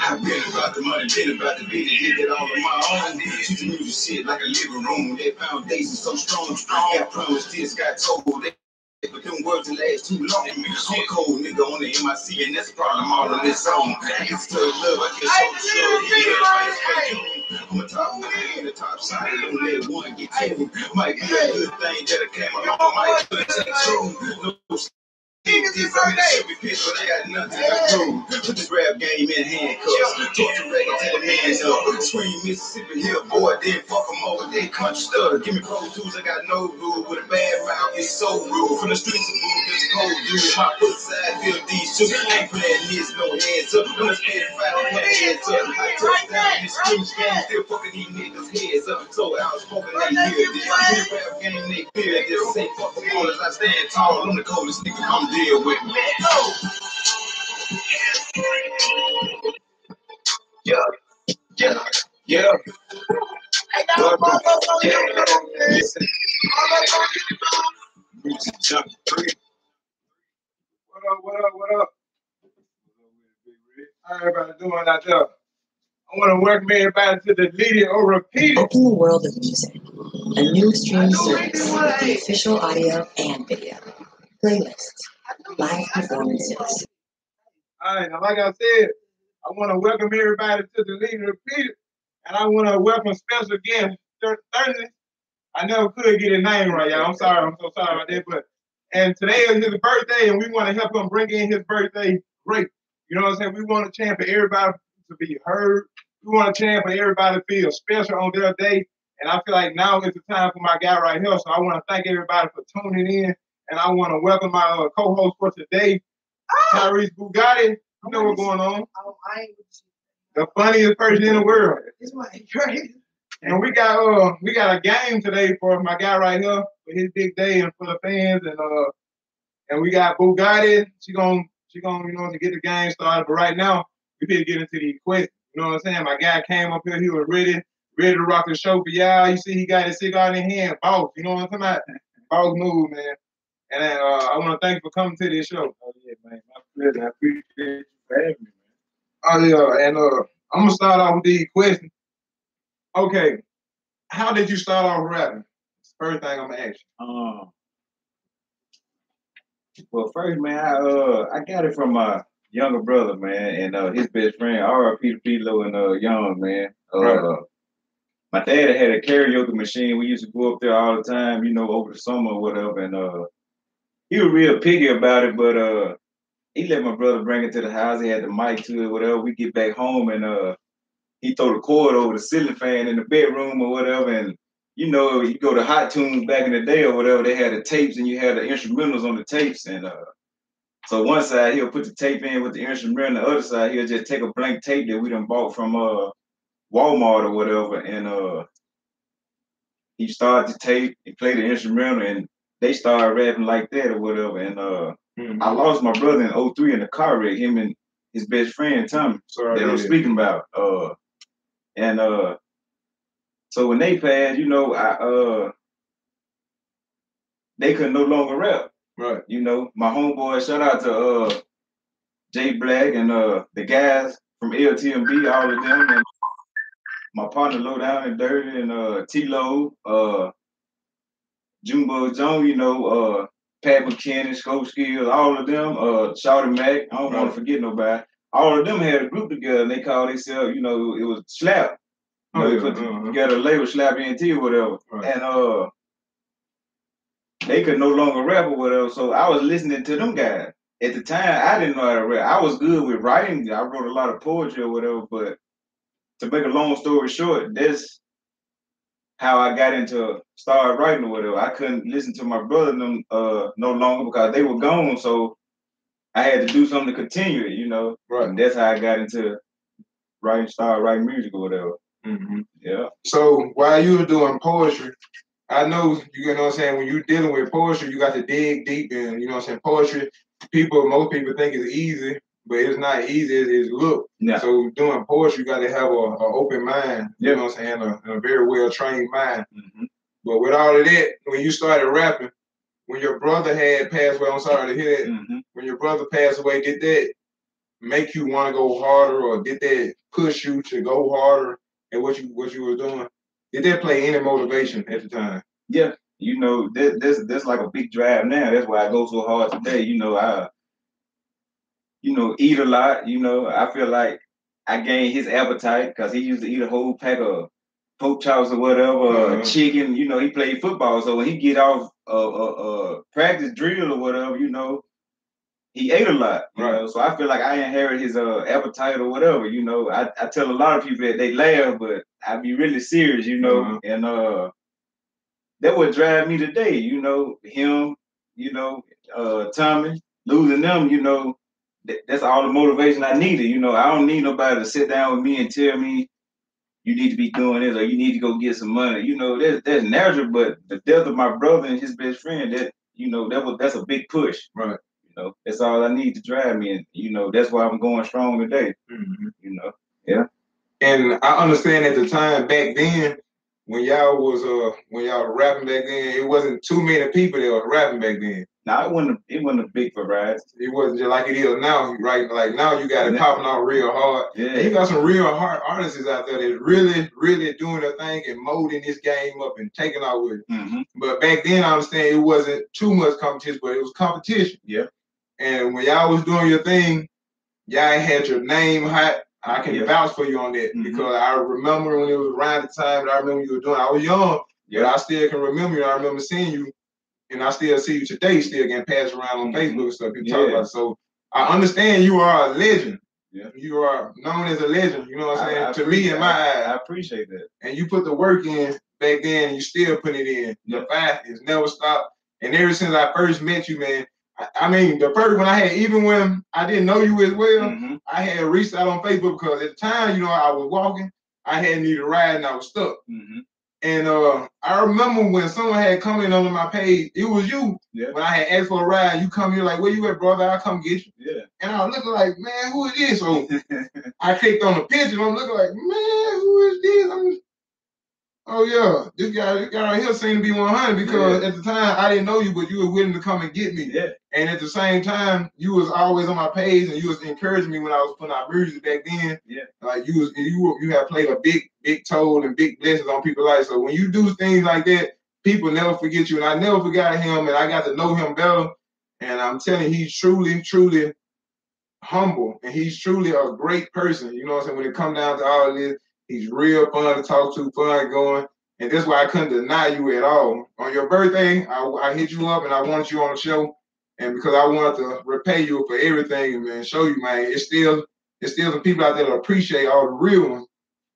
I've been about the money, been about the beat, and did it all on my own. Treat the music shit like a living room. That foundation so strong. Got promised this, got told that. But them words will last too long. I'm a cold nigga on the MIC, and that's the problem all on this song. I can still love, I can show love. I'm a top man, the top side, don't let one get two. Might be a good thing that I came along, might be true. No these are the people, they got nothing to prove. Put the rap game in handcuffs. Torture record to the man's up. Scream Mississippi Hill, boy, then fuck them over. They country stutter. Give me Pro Tools, I got no rule. With a bad mouth, it's so rude. From the streets of Boo, this cold dude. My foot side, feel these two. Ain't playing this, no hands up. When I spit fire, put hands up. I touch down in the streets, game, still fucking these niggas' heads up. So outspoken, they hear this. In the rap game, they fear this. Say fuck the ball as I stand tall. I'm the coldest nigga, come deal with me. Yeah, yeah, yeah. Listen. What up? How everybody doing out there? I want to welcome everybody to the Leading or Repeating. Open the world of music. A new streaming service with official audio and video. Playlists. Live performances. All right, now like I said, I want to welcome everybody to the Leading or Repeating. And I want to welcome special guest, Thursday. I never could get his name right, y'all. I'm sorry. I'm so sorry about that. And today is his birthday, and we want to help him bring in his birthday great. You know what I'm saying? We want a chance for everybody to be heard. We want a chance for everybody to feel special on their day. And I feel like now is the time for my guy right here. So I want to thank everybody for tuning in. And I want to welcome my co-host for today, Tyrese Bugatti. You know what's going on. The funniest person in the world. And we got a game today for my guy right here for his big day and for the fans, and we got Bugatti. She gonna to get the game started. But right now we need to get into the question. You know what I'm saying? My guy came up here. He was ready to rock the show for y'all. You see, he got his cigar in hand, boss. You know what I'm talking about? Boss move, man. And I want to thank you for coming to this show. Oh yeah, man, my pleasure. I appreciate you for having me, man. Oh yeah, and I'm gonna start off with the question. Okay, how did you start off rapping? First thing I'm gonna ask you. Well, first, man, I got it from my younger brother, man, and his best friend, R.I.P. to P-Lo and Young, man. Right. My dad had a karaoke machine. We used to go up there all the time, you know, over the summer or whatever. And he was real picky about it, but he let my brother bring it to the house. He had the mic to it, whatever. We get back home and he throw the cord over the ceiling fan in the bedroom or whatever. And you know, you go to Hot Tunes back in the day or whatever, they had the tapes and you had the instrumentals on the tapes. And so one side he'll put the tape in with the instrumental, the other side he'll just take a blank tape that we done bought from Walmart or whatever. And he started the tape, he played the instrumental, and they started rapping like that or whatever. And I lost my brother in 03 in a car wreck, him and his best friend Tommy, that I'm speaking about. So when they passed, you know, they could no longer rap. Right. You know, my homeboy, shout out to Jay Black and the guys from LTMB, all of them, and my partner Low Down and Dirty and T-Lo, Jumbo Jones, you know, Pat McKinney, Scope Skills, all of them, Shawty Mac, I don't want to forget nobody. All of them had a group together and they called themselves, you know, it was Slap. You know, they put together a label, Slap NT or whatever. Right. And they could no longer rap or whatever. So I was listening to them guys. At the time, I didn't know how to rap. I was good with writing. I wrote a lot of poetry or whatever, but to make a long story short, that's how I got into start writing or whatever. I couldn't listen to my brother them no longer because they were gone. So I had to do something to continue it, you know. Right. And that's how I got into started writing music or whatever. Yeah. So while you were doing poetry, I know, you know what I'm saying, when you're dealing with poetry, you got to dig deep in, you know what I'm saying, poetry, most people think it's easy, but it's not easy as it looks. Yeah. So doing poetry, you got to have an open mind, you know what I'm saying, a very well-trained mind. But with all of that, when you started rapping, when your brother had passed away, I'm sorry to hear that, when your brother passed away, did that make you want to go harder, or did that push you to go harder at what you were doing? Did that play any motivation at the time? Yeah, you know, that's like a big drive now. That's why I go so hard today. You know, I eat a lot. You know, I feel like I gained his appetite because he used to eat a whole pack of pork chops or whatever, chicken. You know, he played football, so when he get off practice drill or whatever, you know, he ate a lot. You know, so I feel like I inherit his appetite or whatever. You know, I tell a lot of people that they laugh, but I be really serious. You know, and that would drive me today. You know, him. You know, Tommy losing them. You know. That's all the motivation I needed. You know, I don't need nobody to sit down with me and tell me you need to be doing this or you need to go get some money. You know, that's natural, but the death of my brother and his best friend, that's a big push. Right. You know, that's all I need to drive me, and you know, that's why I'm going strong today. Mm-hmm. You know, yeah. And I understand at the time back then, when y'all were rapping back then, it wasn't too many people that were rapping back then. Now it wasn't a big variety. It wasn't just like it is now, right? Like now you got it popping out real hard. Yeah. And you got some real hard artists out there that's really, really doing their thing and molding this game up and taking out with it. Mm-hmm. But back then I understand it wasn't too much competition, but it was competition. Yeah. And when y'all was doing your thing, y'all had your name hot. I can vouch for you on that because I remember when it was around the time that I remember you were doing. I was young, but I still can remember you. I remember seeing you, and I still see you today, still getting passed around on Facebook and stuff. People talk about it. So I understand you are a legend. Yeah. You are known as a legend. You know what I'm saying? To me, in my eyes, I appreciate that. And you put the work in back then, and you still put it in. The fight has never stopped. And ever since I first met you, man. I mean, the first one I had, even when I didn't know you as well, I had reached out on Facebook because at the time, you know, I was walking, I had needed a ride and I was stuck. And I remember when someone had come in on my page, it was you. Yeah. When I had asked for a ride, you come here like, where you at, brother? I'll come get you. Yeah. And I was looking like, man, who is this? So I clicked on the picture and I'm looking like, man, who is this? Oh yeah, this guy right here seemed to be 100 because at the time I didn't know you, but you were willing to come and get me. Yeah. And at the same time, you was always on my page and you was encouraging me when I was putting out music back then. Yeah. Like you have played a big toll and big blessings on people's lives. So when you do things like that, people never forget you. And I never forgot him, and I got to know him better. And I'm telling you, he's truly, truly humble, and he's truly a great person. You know what I'm saying? When it comes down to all of this. He's real fun to talk to, fun going. And that's why I couldn't deny you at all. On your birthday, I hit you up and I wanted you on the show. And because I wanted to repay you for everything, man, show you, man, it's still some people out there that appreciate all the real ones.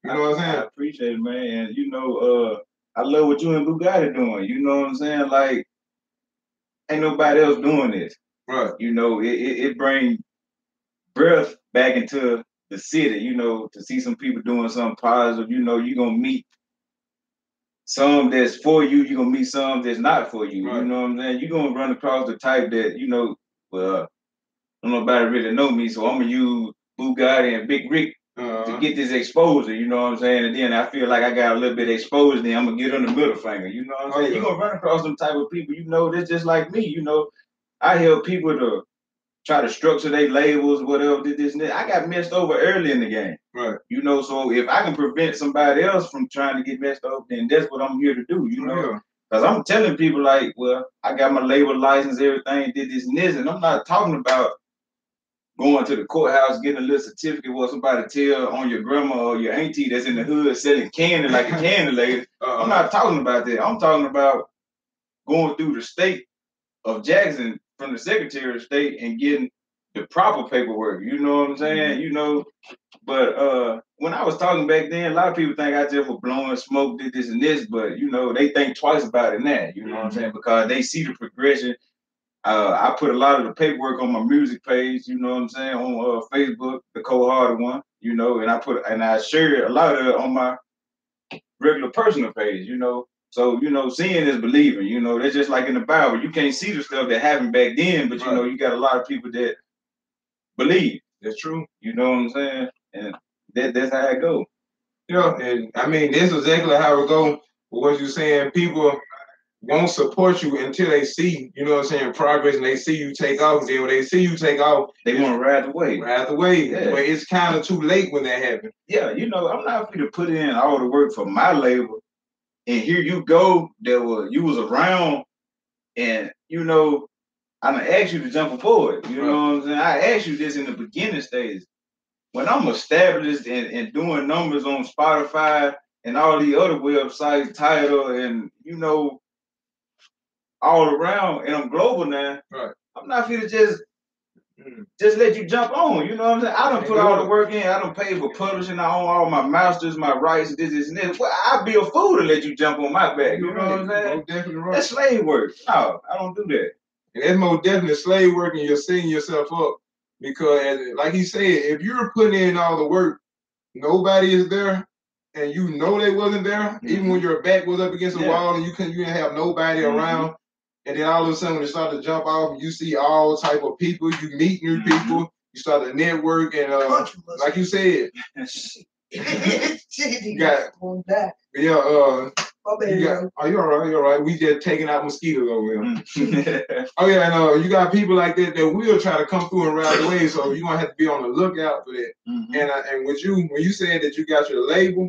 You know what I'm saying? I appreciate it, man. And you know, I love what you and Bugatti doing. You know what I'm saying? Like, ain't nobody else doing this. Right. You know, it brings breath back into the city, you know, to see some people doing something positive. You know, you're going to meet some that's for you, you're going to meet some that's not for you. Right. You know what I'm saying? You're going to run across the type that, you know, well, nobody really know me, so I'm going to use Bugatti and Big Rick to get this exposure, you know what I'm saying? And then I feel like I got a little bit exposed, then I'm going to get on the middle finger, you know what I'm saying? You're going to run across some type of people, you know, that's just like me, you know. I help people to try to structure their labels, whatever, this and that. I got messed over early in the game. Right. You know, so if I can prevent somebody else from trying to get messed up, then that's what I'm here to do, you know? Because I'm telling people like, well, I got my label license, everything, did this and this, and I'm not talking about going to the courthouse, getting a little certificate where somebody tell on your grandma or your auntie that's in the hood selling candy like a candy lady. I'm not talking about that. I'm talking about going through the state of Jackson from the Secretary of State and getting the proper paperwork, you know what I'm saying? You know, but when I was talking back then, a lot of people think I just was blowing smoke, did this and this, but you know, they think twice about it now, you know what I'm saying? Because they see the progression. I put a lot of the paperwork on my music page, you know what I'm saying, on Facebook, the Cold Hearted one, you know, and I shared a lot of it on my regular personal page, you know. So, you know, seeing is believing, you know, that's just like in the Bible. You can't see the stuff that happened back then, but you know, you got a lot of people that believe. That's true. You know what I'm saying? And that's how it goes. Yeah, and I mean, that's exactly how it goes. What you're saying, people won't support you until they see, you know what I'm saying, progress, and they see you take off. Then when they see you take off, they want to ride the wave. Ride the wave. Yeah. But it's kind of too late when that happens. Yeah, you know, I'm not going to put in all the work for my label, and here you go, you was around, and, you know, I'm going to ask you to jump forward. You know what I'm saying? I asked you this in the beginning stage. When I'm established and doing numbers on Spotify and all the other websites, Tidal, and, you know, all around, and I'm global now, I'm not going to just let you jump on. You know what I'm saying? I don't put all the work in. I don't pay for publishing. I own all my masters, my rights, this, and this. Well, I'd be a fool to let you jump on my back. You know what I'm saying? Definitely right. That's slave work. No, I don't do that. And that's most definitely slave work, and you're setting yourself up. Because, like he said, if you're putting in all the work, nobody is there, and you know they wasn't there, even when your back was up against the wall and you didn't have nobody around, and then all of a sudden when you start to jump off, you see all type of people, you meet new people, you start to network, and like you said, you got, are you all right? You all right? We just taking out mosquitoes over here. Oh yeah, and you got people like that will try to come through and ride the way, so you're gonna have to be on the lookout for that. And with you, when you said that you got your label,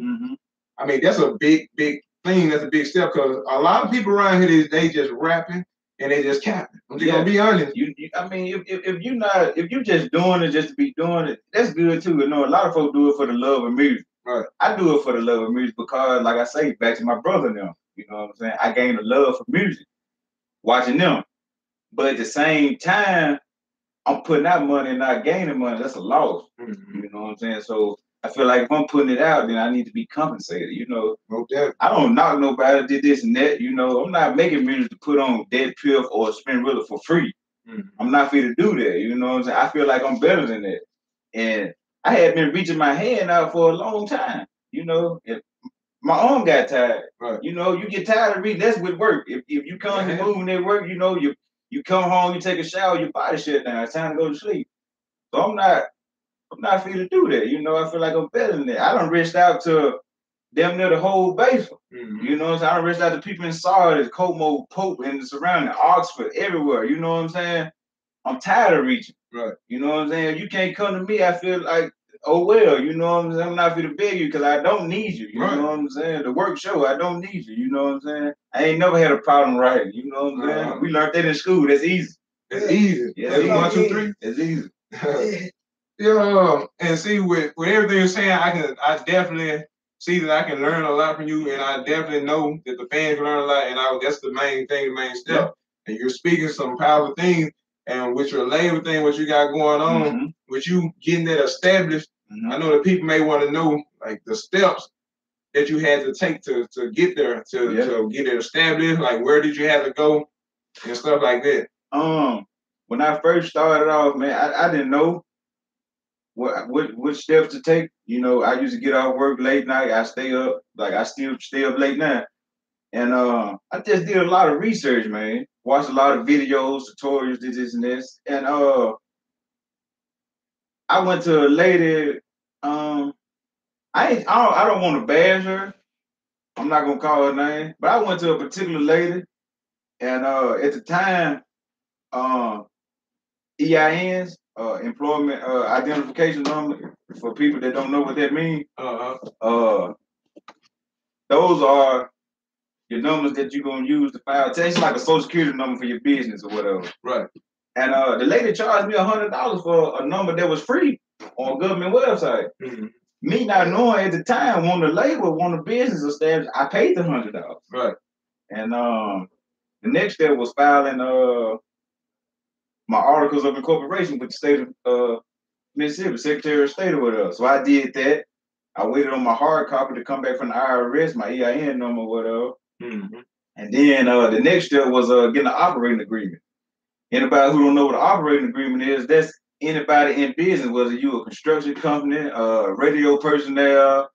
I mean that's a big thing. That's a big step, because a lot of people around here they just rapping and they just capping. I'm just gonna be honest. I mean, if you just doing it just to be doing it, that's good too. You know, a lot of folks do it for the love of music. Right. I do it for the love of music because, like I say, back to my brother now, you know what I'm saying? I gained a love for music, watching them. But at the same time, I'm putting out money and not gaining money. That's a loss. You know what I'm saying? So I feel like if I'm putting it out, then I need to be compensated, you know? I don't knock nobody did this and that, you know? I'm not making music to put on Dead Piff or Spin Rilla for free. I'm not free to do that, you know what I'm saying? I feel like I'm better than that. And I had been reaching my hand out for a long time. You know, if my arm got tired. You know, you get tired of reading. That's with work. If you come to moving at work, you know, you come home, you take a shower, your body shut down. It's time to go to sleep. So I'm not free to do that. You know, I feel like I'm better than that. I done reached out to damn near the whole base. You know what I'm saying? I done reached out to people in Sardis, Como, Pope, and the surrounding, Oxford, everywhere. You know what I'm saying? I'm tired of reaching. You know what I'm saying? If you can't come to me, I feel like, oh well, you know what I'm saying? I'm not going to beg you because I don't need you. You know what I'm saying? The work show, I don't need you. You know what I'm saying? I ain't never had a problem writing. You know what I'm saying? We learned that in school. That's easy. It's easy. Yeah, 1, 2, 3. It's easy. And see, with everything you're saying, I definitely see that I can learn a lot from you, and I definitely know that the fans can learn a lot, and that's the main thing, the main step. And you're speaking some powerful things, and with your label thing, what you got going on, with you getting that established, I know that people may want to know like the steps that you had to take to get there, to get it established. Like where did you have to go and stuff like that. When I first started off, man, I didn't know what steps to take. You know, I used to get off work late night. I stay up, like I still stay up late night. And I just did a lot of research, man. Watched a lot of videos, tutorials, this and this. And I went to a lady. I don't want to bash her. I'm not gonna call her name, but I went to a particular lady, and at the time, EINs, employment identification number, for people that don't know what that means. Those are your numbers that you're gonna use to file tax. It's like a social security number for your business or whatever. Right. And the lady charged me $100 for a number that was free on a government website. Me not knowing at the time, when the label, when the business established, I paid the $100. Right. And the next step was filing my articles of incorporation with the state of Mississippi, Secretary of State or whatever. So I did that. I waited on my hard copy to come back from the IRS, my EIN number or whatever. And then the next step was getting an operating agreement. Anybody who don't know what an operating agreement is, that's anybody in business, whether you a construction company, radio personnel,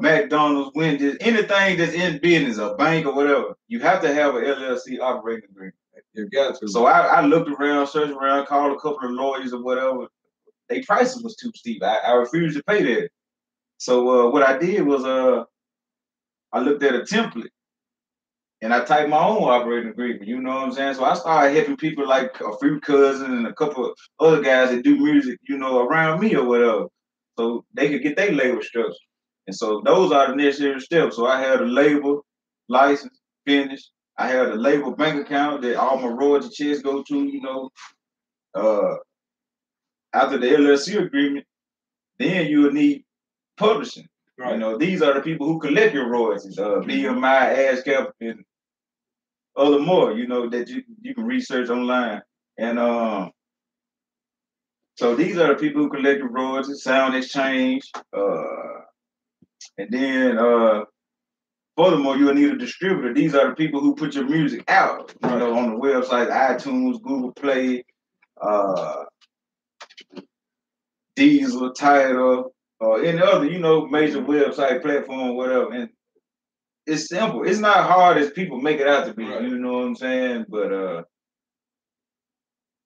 McDonald's, Wendy's, anything that's in business, a bank or whatever, you have to have an LLC operating agreement. You got to. So I looked around, searched around, called a couple of lawyers or whatever. Their prices was too steep. I refused to pay that. So what I did was I looked at a template. and I typed my own operating agreement. You know what I'm saying? So I started helping people like a few cousins and a couple of other guys that do music, you know, around me or whatever, so they could get their label structure. And so those are the necessary steps. So I had a label license finished. I had a label bank account that all my royalty checks go to. You know, after the LLC agreement, then you will need publishing. Right. You know, these are the people who collect your royalties. BMI, ASCAP, and other more. You know that you can research online. And so these are the people who collect your royalties. Sound Exchange, and then furthermore, you'll need a distributor. These are the people who put your music out, you know, on the website, iTunes, Google Play, Diesel, Tidal, or any other, you know, major website platform, whatever. And it's simple. It's not hard as people make it out to be. You know what I'm saying? But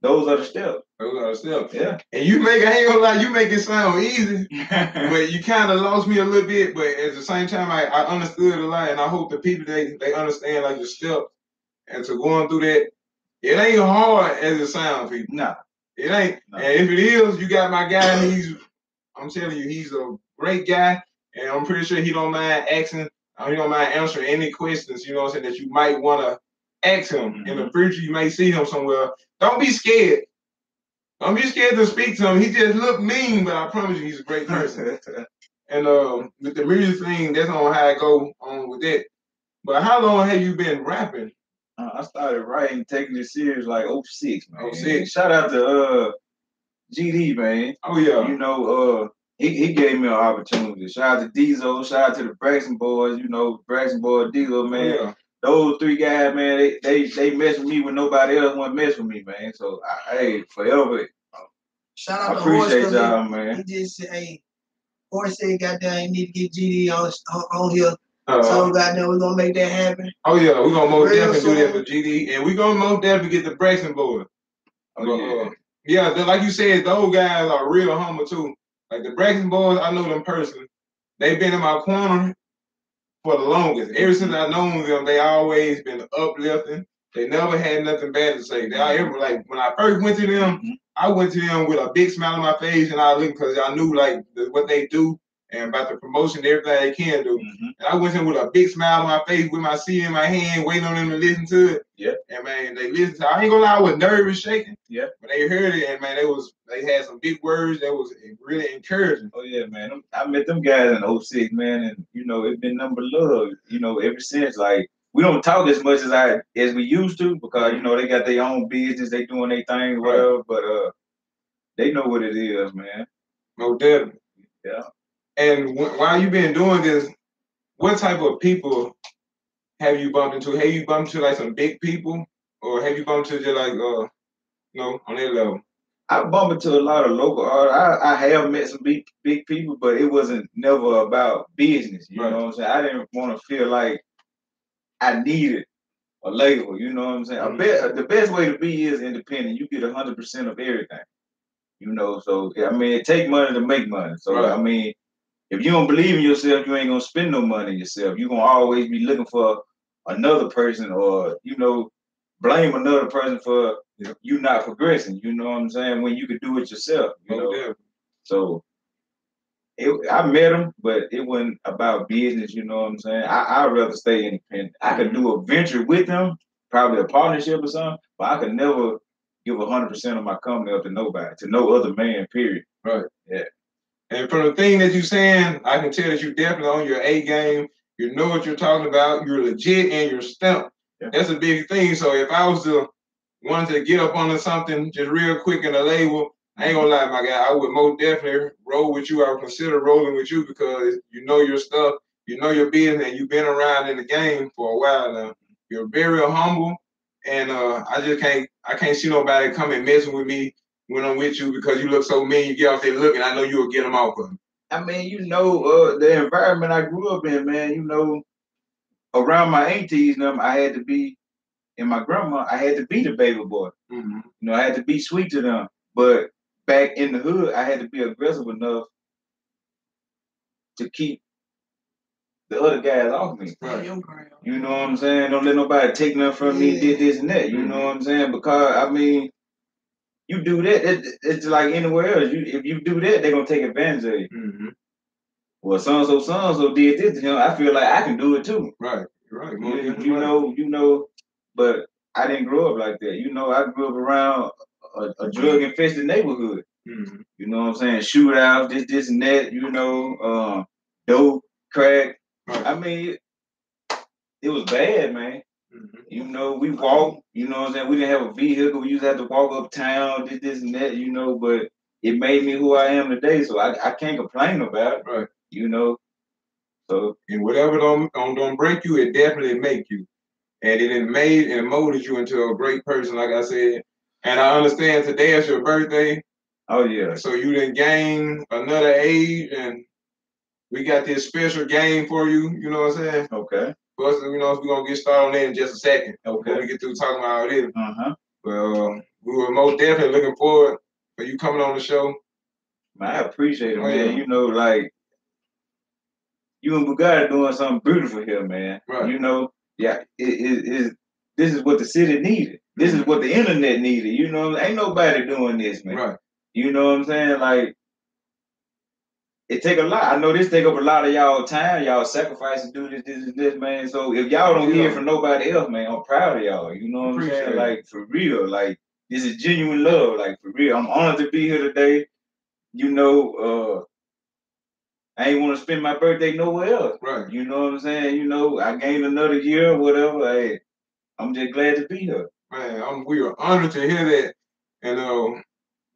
those are the steps. Those are the steps. Yeah. And I ain't gonna lie, you make it sound easy, but you kind of lost me a little bit. But at the same time, I understood a lot, and I hope the people they understand like the steps. And so going through that, it ain't hard as it sounds, people. No. It ain't. No. And if it is, you got my guy. I'm telling you, he's a great guy, and I'm pretty sure he don't mind asking. He don't mind answering any questions, you know what I'm saying, that you might want to ask him. In the future, you may see him somewhere. Don't be scared. Don't be scared to speak to him. He just look mean, but I promise you, he's a great person. And with the music thing, that's on how I go on with that. But how long have you been rapping? I started writing, taking it serious like 06, man. 06. Shout out to GD, man. Oh yeah. You know, he gave me an opportunity. Shout out to Diesel, shout out to the Braxton boys, you know, Braxton boy, Diesel, man. Oh, yeah. Those three guys, man, they mess with me when nobody else want to mess with me, man. So hey, forever. Shout out to Horse. I appreciate y'all, man. He just said, hey, Horse said, goddamn, you need to get GD on here. So goddamn, we're gonna make that happen. Oh yeah, we're gonna most definitely do that for GD, and we're gonna most definitely get the Braxton boys. Oh yeah. Yeah, like you said, those guys are real humble too. Like the Braxton boys, I know them personally. They've been in my corner for the longest. Ever since I known them, they always been uplifting. They never had nothing bad to say. They ever, like when I first went to them, I went to them with a big smile on my face, and I looked because I knew like what they do and about the promotion, everything they can do. And I went to them with a big smile on my face, with my CD in my hand, waiting on them to listen to it. Yeah. And man, they listened to it. I ain't gonna lie, I was nervous, shaking. Yeah. But they heard it, and man, they had some big words that was really encouraging. Oh yeah, man. I met them guys in 06, man, and you know, it's been number love, you know, ever since. Like, we don't talk as much as we used to because, you know, they got their own business, they doing their thing, whatever, but they know what it is, man. No doubt. Yeah. And while you been doing this, what type of people have you bumped into? Have you bumped into like some big people, or have you bumped into just like you know, on that level? I bumped into a lot of local artists. I have met some big people, but it wasn't never about business. You know what I'm saying? I didn't want to feel like I needed a label. You know what I'm saying? The best way to be is independent. You get 100% of everything. You know, so I mean, it take money to make money. So I mean, if you don't believe in yourself, you ain't gonna spend no money on yourself. You're gonna always be looking for another person, or, you know, blame another person for you not progressing. You know what I'm saying? When you could do it yourself. You know. So I met him, but it wasn't about business. You know what I'm saying? I'd rather stay independent. I could do a venture with them, probably a partnership or something, but I could never give 100% of my company up to nobody, to no other man, period. Right. Yeah. And from the thing that you're saying, I can tell that you're definitely on your A game. You know what you're talking about. You're legit and you're stamped. Yeah. That's a big thing. So if I was to want to get up onto something just real quick in a label, I ain't gonna lie, my guy, I would most definitely roll with you. I would consider rolling with you because you know your stuff, you know your business, and you've been around in the game for a while now. You're very humble, and I can't see nobody coming messing with me when I'm with you because you look so mean. You get off there looking, I know you will get them off of me. I mean, you know, the environment I grew up in, man, you know, around my aunties and them, I had to be, and my grandma, I had to be the baby boy. You know, I had to be sweet to them. But back in the hood, I had to be aggressive enough to keep the other guys off me. Stand your ground. You know what I'm saying? Don't let nobody take nothing from me, did this and that. You know what I'm saying? Because, I mean, you do that, it's like anywhere else. If you do that, they're going to take advantage of you. Well, so-and-so did this to him. I feel like I can do it too. Right. You know, but I didn't grow up like that. You know, I grew up around a drug-infested neighborhood. You know what I'm saying? Shootouts, this and that, you know, dope, crack. Right. I mean, it was bad, man. You know, we walked, you know what I'm saying? We didn't have a vehicle. We used to have to walk uptown, this and that, you know, but it made me who I am today. So I can't complain about it. Right. You know. So, and whatever don't break you, it definitely make you. And it made and molded you into a great person, like I said. And I understand today is your birthday. Oh yeah. So you done gain another age, and we got this special game for you. You know what I'm saying? Okay. But you know, we're gonna get started on that in just a second. Okay. When we get through talking about all this. Well, we were most definitely looking forward for you coming on the show. Man, I appreciate it, man. Yeah. You know, like you and Bugatti doing something beautiful here, man. Right. You know, yeah, this is what the city needed. This is what the internet needed. You know, ain't nobody doing this, man. Right. You know what I'm saying? Like, it take a lot. I know this take up a lot of y'all time. Y'all sacrifice to do this, man. So if y'all don't hear from nobody else, man, I'm proud of y'all. You know what I'm saying? Like, for real. Like, this is genuine love. Like, for real. I'm honored to be here today. You know, I ain't want to spend my birthday nowhere else. Right. You know what I'm saying? You know, I gained another year or whatever. Hey, I'm just glad to be here. Man, we are honored to hear that. And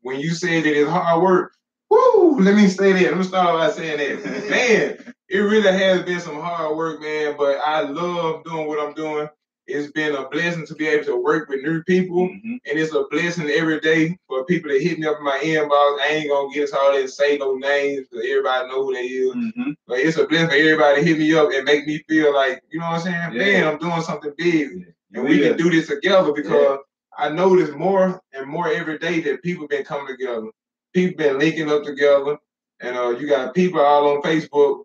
when you said that it's hard work, woo, let me say that. Let me start by saying that. Man, it really has been some hard work, man, but I love doing what I'm doing. It's been a blessing to be able to work with new people, and it's a blessing every day for people to hit me up in my inbox. I ain't gonna get into all that and say no names because everybody know who they is. But it's a blessing for everybody to hit me up and make me feel like, you know what I'm saying? Yeah. Man, I'm doing something big, and we can do this together because I notice more and more every day that people been coming together. People been linking up together, and you got people all on Facebook.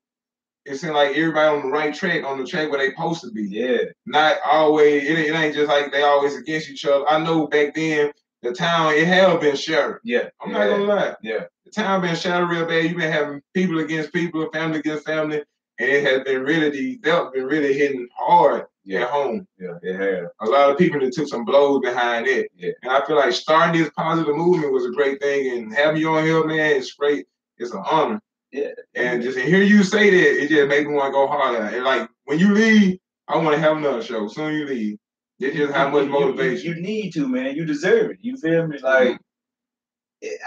It seems like everybody on the right track, on the track where they supposed to be. Yeah. Not always, it ain't just like they always against each other. I know back then, the town, it had been shattered. Yeah. I'm not gonna lie. Yeah. The town been shattered real bad. You've been having people against people, family against family, and it has been really, been really hitting hard at home. Yeah, it has. A lot of people that took some blows behind it. Yeah. And I feel like starting this positive movement was a great thing, and having you on here, man, it's great. It's an honor. Yeah. And just to hear you say that, it just makes me want to go harder. And like when you leave, I want to have another show. Soon you leave. It's just how much motivation. You need to, man. You deserve it. You feel me? Like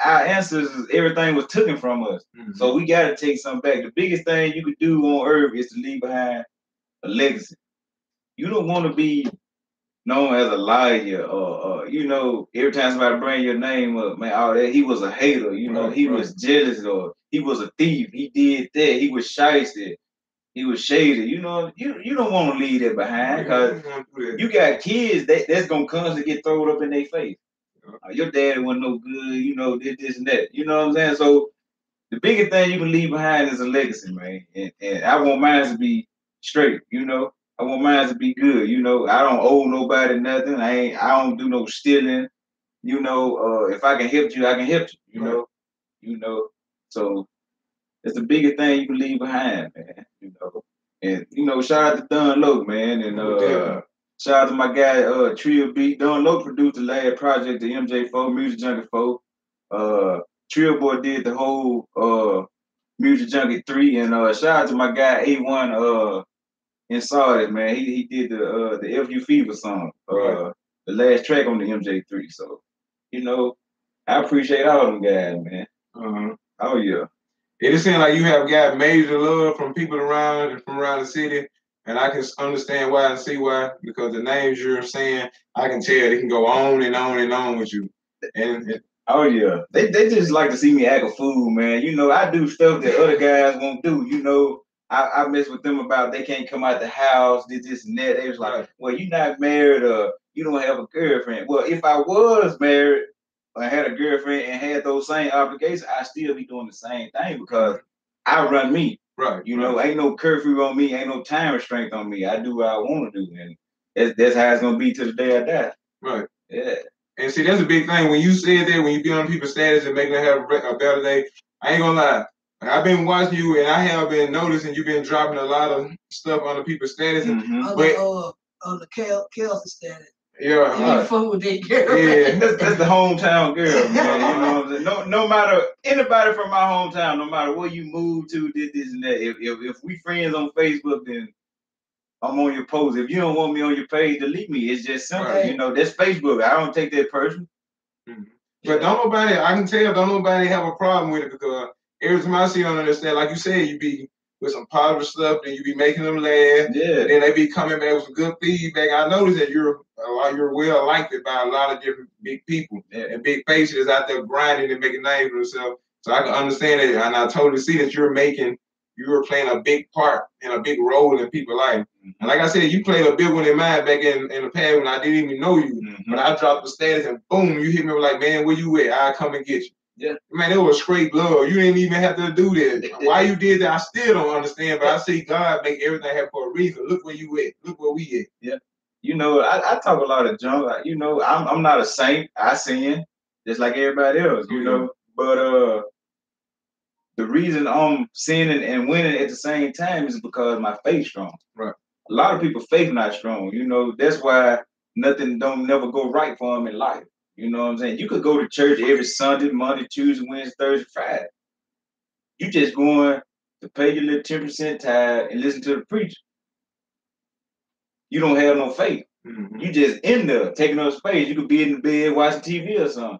our ancestors, everything was taken from us. So we got to take something back. The biggest thing you could do on earth is to leave behind a legacy. You don't want to be known as a liar or you know, every time somebody bring your name up, man, oh, that he was a hater, you know, he was jealous, or he was a thief, he did that, he was shysty, he was shady. You know, you don't want to leave that behind because you got kids that's gonna constantly get thrown up in their face. Your daddy wasn't no good, you know, this and that. You know what I'm saying? So the biggest thing you can leave behind is a legacy, man. And I want mine to be straight, you know. I want mine to be good, you know. I don't owe nobody nothing. I don't do no stealing, you know. If I can help you, I can help you, you know. So it's the biggest thing you can leave behind, man. You know. And you know, shout out to Don Loc, man, and shout out to my guy Trio Beat. Don Loc produced the last project, the MJ4 Music Junkie 4. Trio Boy did the whole Music Junkie 3, and shout out to my guy A1 and saw it, man. He did the FU Fever song, the last track on the MJ3. So, you know, I appreciate all them guys, man. Oh yeah. It just seems like you have got major love from people around and from around the city, and I can understand why and see why, because the names you're saying, I can tell they can go on and on and on with you. And oh yeah, they just like to see me act a fool, man. You know, I do stuff that other guys won't do. You know, I mess with them about they can't come out the house, this and that. They was like, well, you're not married or you don't have a girlfriend. Well, if I was married or had a girlfriend and had those same obligations, I'd still be doing the same thing because I run me. Right. You know, ain't no curfew on me, ain't no time restraint on me. I do what I want to do, and that's how it's gonna be till the day I die. Right. Yeah. And see, that's a big thing. When you said that, when you be on people's status and making them have a better day, I ain't gonna lie. I've been watching you, and I have been noticing you've been dropping a lot of stuff on the people's status. On the Kelsey status. Yeah, you ain't fuck with that girl. Yeah, that's the hometown girl, man. You know what I'm saying? No matter anybody from my hometown, no matter where you move to, this and that. If we friends on Facebook, then I'm on your post. If you don't want me on your page, delete me. It's just simple. Right. You know, that's Facebook. I don't take that personal. Mm-hmm. But don't nobody, I can tell, don't nobody have a problem with it because every time I see on understand, like you said, you be with some positive stuff, then you be making them laugh. Yeah. And then they be coming back with some good feedback. I noticed that you're well liked by a lot of different big people and big faces out there grinding and making names for themselves. So I can understand it, and I totally see that you're playing a big part and a big role in people's life. Mm-hmm. And like I said, you played a big one in mine back in the past when I didn't even know you. Mm-hmm. But I dropped the status and boom, you hit me like, man, where you at? I'll come and get you. Yeah. Man, it was straight love. You didn't even have to do that. Why you did that, I still don't understand. But I see God make everything happen for a reason. Look where you at. Look where we at. Yeah. You know, I talk a lot of junk. You know, I'm not a saint. I sin just like everybody else. You know, but the reason I'm sinning and winning at the same time is because my faith's strong. Right. A lot of people faith not strong. You know, that's why nothing don't never go right for them in life. You know what I'm saying? You could go to church every Sunday, Monday, Tuesday, Wednesday, Thursday, Friday. You just going to pay your little 10% tithe and listen to the preacher. You don't have no faith. Mm-hmm. You just in there taking up space. You could be in the bed watching TV or something.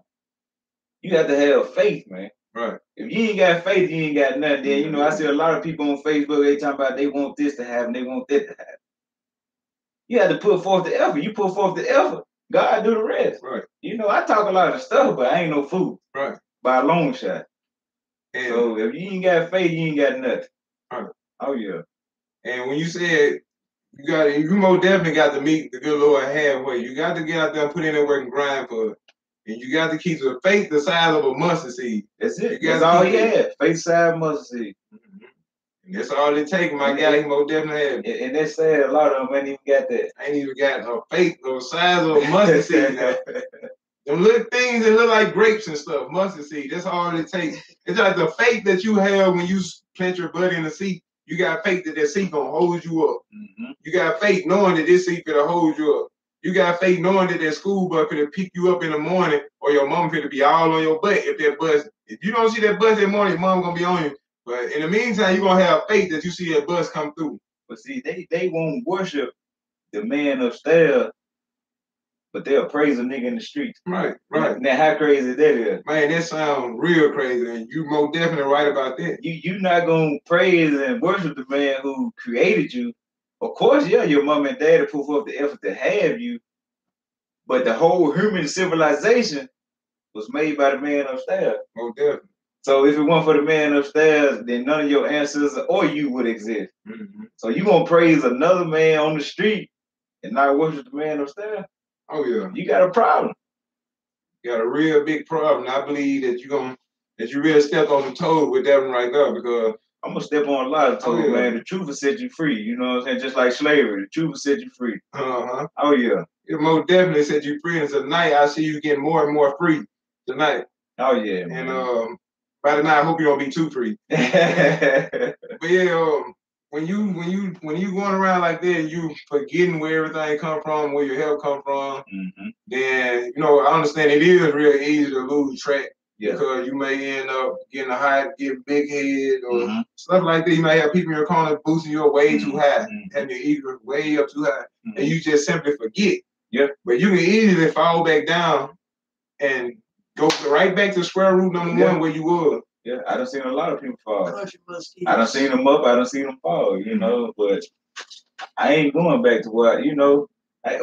You have to have faith, man. Right. If you ain't got faith, you ain't got nothing. Then, you know, I see a lot of people on Facebook, they talking about they want this to happen, they want that to happen. You have to put forth the effort. You put forth the effort. God do the rest. Right. You know, I talk a lot of stuff, but I ain't no fool. Right. By a long shot. And so if you ain't got faith, you ain't got nothing. Right. Oh yeah. And when you said you most definitely got to meet the good Lord halfway. You got to get out there and put in that work and grind for it. And you got to keep the faith the size of a mustard seed. That's it. That's all he had. Faith size mustard seed. Mm-hmm. And that's all it takes. My guy, he most definitely had it. And that's sad. A lot of them ain't even got that. Ain't even got a faith the size of a mustard seed now. Them little things that look like grapes and stuff, mustard seed. That's all it takes. It's like the faith that you have when you plant your butt in the seed. You got faith that seed gonna hold you up. Mm-hmm. You got faith knowing that this seed gonna hold you up. You got faith knowing that school bus gonna pick you up in the morning, or your mom gonna be all on your butt if you don't see that bus that morning, your mom gonna be on you. But in the meantime, you gonna have faith that you see that bus come through. But see, they won't worship the man upstairs, but they'll praise a nigga in the streets. Right. Now how crazy that is. Man, that sounds real crazy, and you most definitely right about that. You not gonna praise and worship the man who created you. Of course, yeah, your mom and dad put forth the effort to have you, but the whole human civilization was made by the man upstairs. Most definitely. So if it weren't for the man upstairs, then none of your ancestors or you would exist. Mm-hmm. So you gonna praise another man on the street and not worship the man upstairs? Oh yeah. You got a problem. You got a real big problem. I believe that you really stepped on the toes with that one right there, because I'm gonna step on a lot of toes, man. The truth will set you free. You know what I'm saying? Just like slavery, the truth will set you free. Uh-huh. Oh yeah. It most definitely set you free. And tonight I see you getting more and more free tonight. Oh yeah. Man. And by the night I hope you don't be too free. But yeah, when you going around like that, you forgetting where everything come from, where your help come from, mm-hmm. Then I understand it is real easy to lose track. Yeah. Because you may end up getting getting big head or mm-hmm. stuff like that. You may have people in your corner boosting you way mm-hmm. too high, mm-hmm. having your ego way up too high, mm-hmm. and you just simply forget. Yeah. But you can easily fall back down and go right back to square root number one where you were. Yeah, I done seen a lot of people fall. I done seen them up, I done seen them fall, but I ain't going back to what,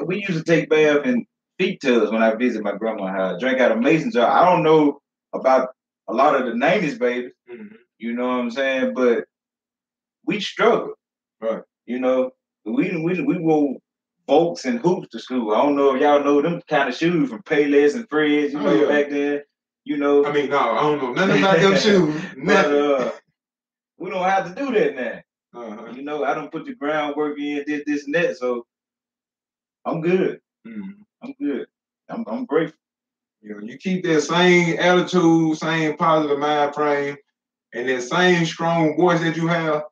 we used to take bath in feet tubs when I visit my grandma's house, drink out of mason jar. I don't know about a lot of the 90s babies, mm-hmm. You know what I'm saying? But we struggle. Right. We wore Volks and hoops to school. I don't know if y'all know them kind of shoes from Payless and Fred's, back then. I mean, no, I don't know nothing about them shoes. Nothing. we don't have to do that now. Uh-huh. You know, I don't put the groundwork in, did this and that, so I'm good. I'm good. I'm grateful. You know, you keep that same attitude, same positive mind frame, and that same strong voice that you have.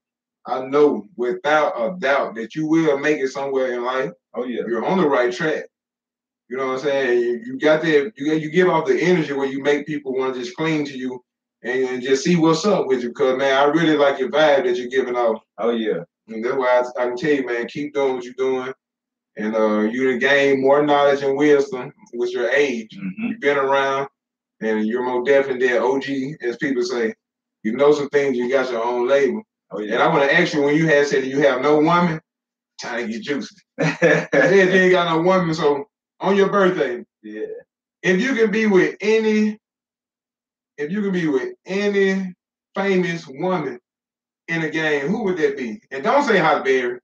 I know without a doubt that you will make it somewhere in life. Oh yeah, you're on the right track. You know what I'm saying? You got that. You give off the energy where you make people want to just cling to you and just see what's up with you. Because man, I really like your vibe that you're giving off. Oh yeah, and that's why I can tell you, man, keep doing what you're doing. And you done gain more knowledge and wisdom with your age. You've been around, and you're more definitely that OG, as people say. You know some things. You got your own label. Oh, yeah. And I want to ask you, when you had said that you have no woman, trying to get juicy. You said you ain't got no woman, so on your birthday, yeah. If you can be with any famous woman in a game, who would that be? And don't say Halle Berry.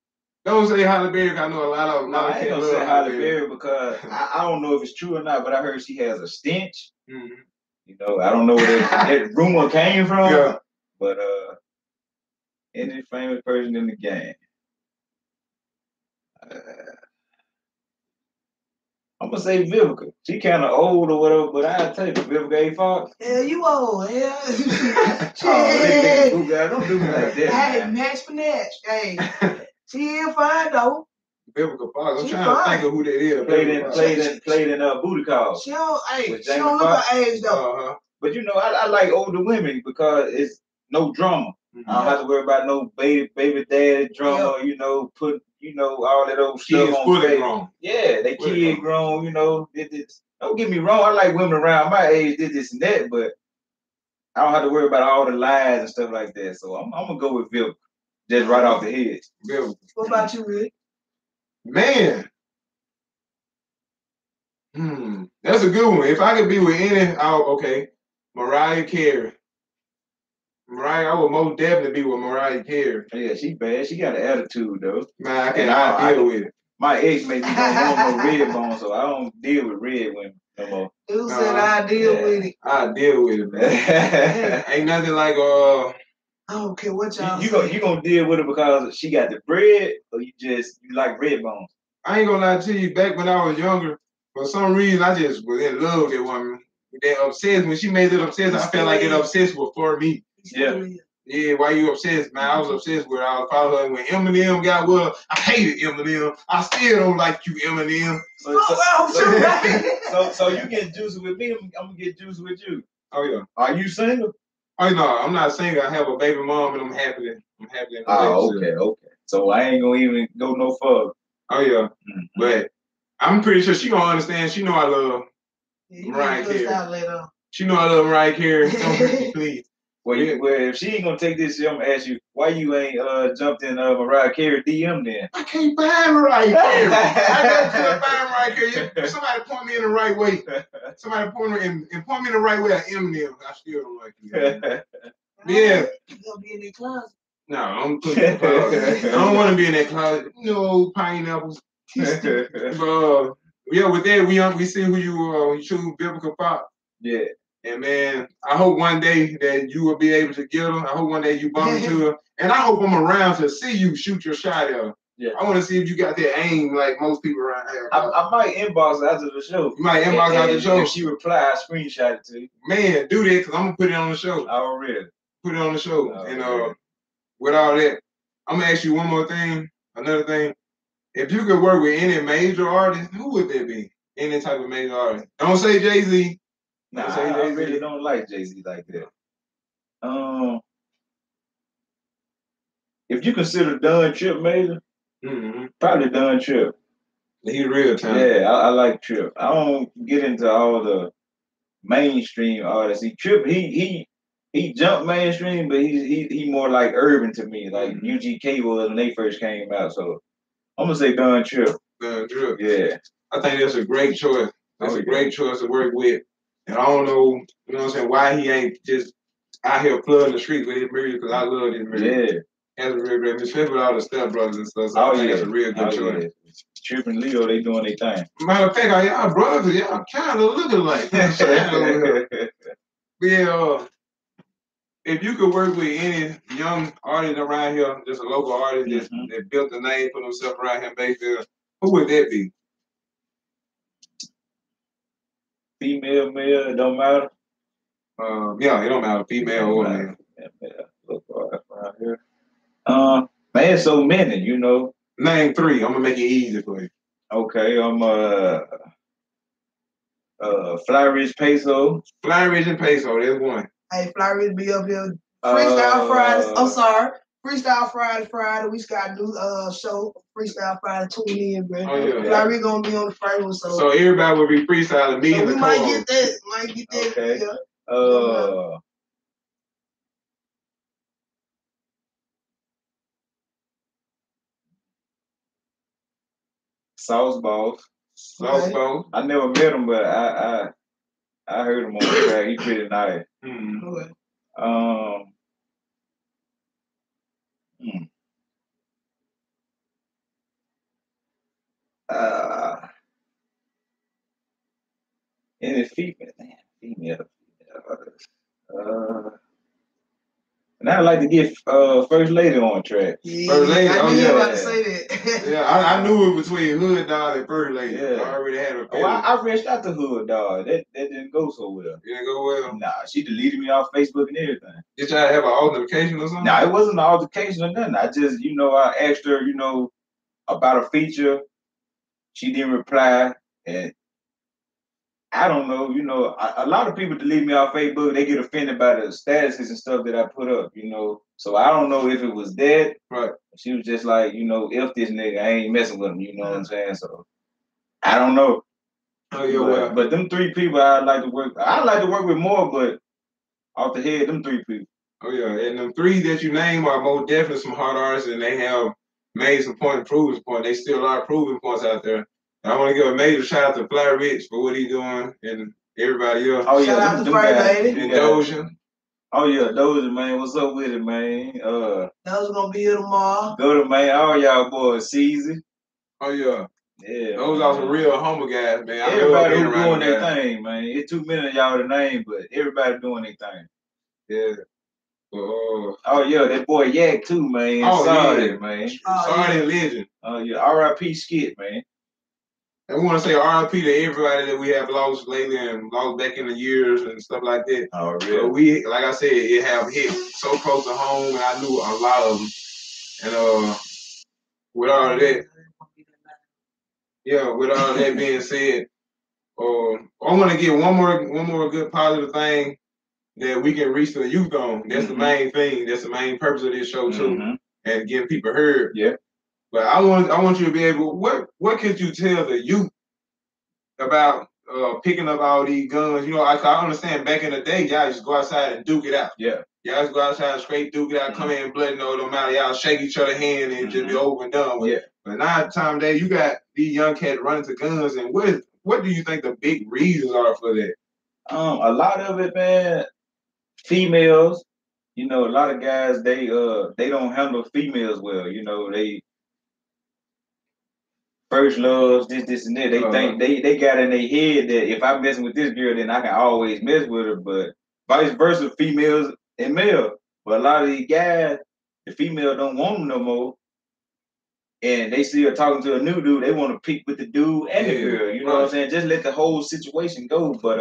Don't say Halle Berry. I know a lot of. No, I ain't gonna say Halle Berry because I don't know if it's true or not, but I heard she has a stench. You know, I don't know where that rumor came from. Yeah. But any famous person in the game. I'm gonna say Vivica. She kind of old or whatever, but I'll tell you, Vivica A. Fox. Yeah, you old. Yeah. Don't do me like that. Hey, match for match. Hey, she is fine though. Vivica Fox. I'm trying to think of who that is. Played in Booty Call. She don't look her age though. But you know, I like older women because it's no drama. I don't have to worry about no baby daddy drama. You know, all that old stuff on fully grown. Yeah, they kid grown. You know, don't get me wrong. I like women around my age did this and that, but I don't have to worry about all the lies and stuff like that. So I'm gonna go with Vivica, just right off the head. Vivica. What about you, Rick? Man. That's a good one. If I could be with any, Mariah Carey. Mariah, I would most definitely be with Mariah Carey. Yeah, she bad. She got an attitude though. Man, I can't deal with it. My ex made me don't want no red bone, so I don't deal with red women no more. Who said I deal with it? I deal with it, man. Ain't nothing like I don't care what y'all you gonna deal with it because she got the bread, or you like red bones? I ain't gonna lie to you. Back when I was younger, for some reason I just was in love with that woman. That obsessed. When she made it obsessed, I felt like it obsessed was for me. Yeah, why you obsessed, man? I was obsessed with her. I was following her when Eminem got well. I hated Eminem. I still don't like you, Eminem. So you get juicy with me, I'm gonna get juicy with you. Oh yeah. Are you single? Oh no, I'm not single. I have a baby mom and I'm happy. Oh, okay. So I ain't gonna even go no further. Oh yeah. But I'm pretty sure she gonna understand. She know I love Mariah Carey. She know I love Mariah Carey. Don't please. Well, if she ain't gonna take this, I'm gonna ask you why you ain't jumped in Mariah Carey DM then. I can't find Mariah Carey. I gotta find Mariah Carey. Somebody point me in the right way. Somebody point me in the right way. Eminem. I still don't like you. Yeah. You gonna be in the closet? No, I'm putting in the closet. I don't want to be in that closet. No pineapples. Yeah, with that we see who you choose Vivica Fox. Yeah. And man, I hope one day that you will be able to get her. I hope one day you bump into her. And I hope I'm around to see you shoot your shot at her. Yeah. I want to see if you got that aim like most people around here. I might inbox after the show. You might inbox after the show. If she reply, I screenshot it to you. Man, do that because I'm going to put it on the show. Already. Put it on the show. And with all that, I'm going to ask you one more thing. Another thing. If you could work with any major artist, who would that be? Any type of major artist. Don't say Jay-Z. Nah, I really don't like Jay-Z like that. If you consider Don Trip major, probably Don Trip. He's real talented. Yeah, I like Trip. I don't get into all the mainstream artists. He jumped mainstream, but he more like urban to me, like UGK was when they first came out. So I'm gonna say Don Trip. Don Trip. Yeah. I think that's a great choice. That's a great choice to work with. And I don't know, you know what I'm saying, why he ain't just out here flooding the streets with his music, because I love his music. Yeah. That's a real great, especially with all the Step Brothers and stuff. So I think that's a real good choice. Yeah. Trip and Leo, they doing their thing. Matter of fact, y'all brothers, y'all kind of looking like. Yeah, if you could work with any young artist around here, just a local artist that built a name for themselves around here in Bayfield, who would that be? Female, male, it don't matter. Yeah, it don't matter, female or male. Local artist around here. Man, so many, you know. Name 3. I'm gonna make it easy for you. Okay, I'm Fly Rich Peso. Fly Rich and Peso, there's one. Hey, Fly Rich be up here. Freestyle Fridays. I'm sorry. Freestyle Friday. We just got a new show, Freestyle Friday. Tune in, bro. Oh, yeah. Fly Rich gonna be on the first one. So everybody will be freestyling me so and we the might get that. Okay. Yeah. Sauce Balls. Sauce Balls. I never met him, but I heard him on the track. He pretty nice. Okay. Any female. And I'd like to get First Lady on track. Yeah, First Lady, I knew you about to say that. Yeah, I knew it between Hood Dog and First Lady. Yeah. I already had a Oh, I reached out to Hood Dog. That didn't go so well. It didn't go well? Nah, she deleted me off Facebook and everything. Did y'all have an altercation or something? Nah, it wasn't an altercation or nothing. I just, I asked her, about a feature. She didn't reply. And I don't know, a lot of people delete me off Facebook. They get offended by the statuses and stuff that I put up, So I don't know if it was that. Right. She was just like, if this nigga, I ain't messing with him, you know what I'm saying? So I don't know. Oh, yeah, but them 3 people I'd like to work with more, but off the head, them 3 people. Oh, yeah. And them 3 that you name are most definitely some hard artists, and they have made some improvement points. They still are proving points out there. And I want to give a major shout out to Fly Rich for what he's doing and everybody else. Oh, yeah. Shout out to First Lady. And Doja. Oh, yeah. Doja, man. What's up with it, man? Doja going to be here tomorrow. Go to, man. All y'all boys, Caesar. Oh, yeah. Yeah. Those are some real humble guys, man. Everybody who's doing their thing, man. It's too many of y'all to name, but everybody doing their thing. Yeah. Oh yeah, that boy Yak too, man. Oh, Sorry, yeah. Man. Sorry, legend. Oh yeah, R.I.P. Skit, man. And we want to say R.I.P. to everybody that we have lost lately and lost back in the years and stuff like that. Oh, really? So we, like I said, it have hit so close to home, and I knew a lot of them. And with all of that, with all that being said, I want to get one more good positive thing that we can reach the youth on. That's the main thing. That's the main purpose of this show too, and getting people heard. Yeah. But I want you to be able. What could you tell the youth about picking up all these guns? I understand back in the day, y'all just go outside and duke it out. Yeah. Y'all just go outside and straight duke it out, come in blood, no matter. Y'all shake each other's hand and just be over and done with. Yeah. But now time day, you got these young cats running to guns, and what do you think the big reasons are for that? A lot of it, man. Females, a lot of guys they don't handle females well. They first loves this and that. They think they got in their head that if I'm messing with this girl, then I can always mess with her. But vice versa, females and male. But a lot of these guys, the female don't want them no more. And they see her talking to a new dude, they want to peek with the dude and the girl. You know what I'm saying? Just let the whole situation go. But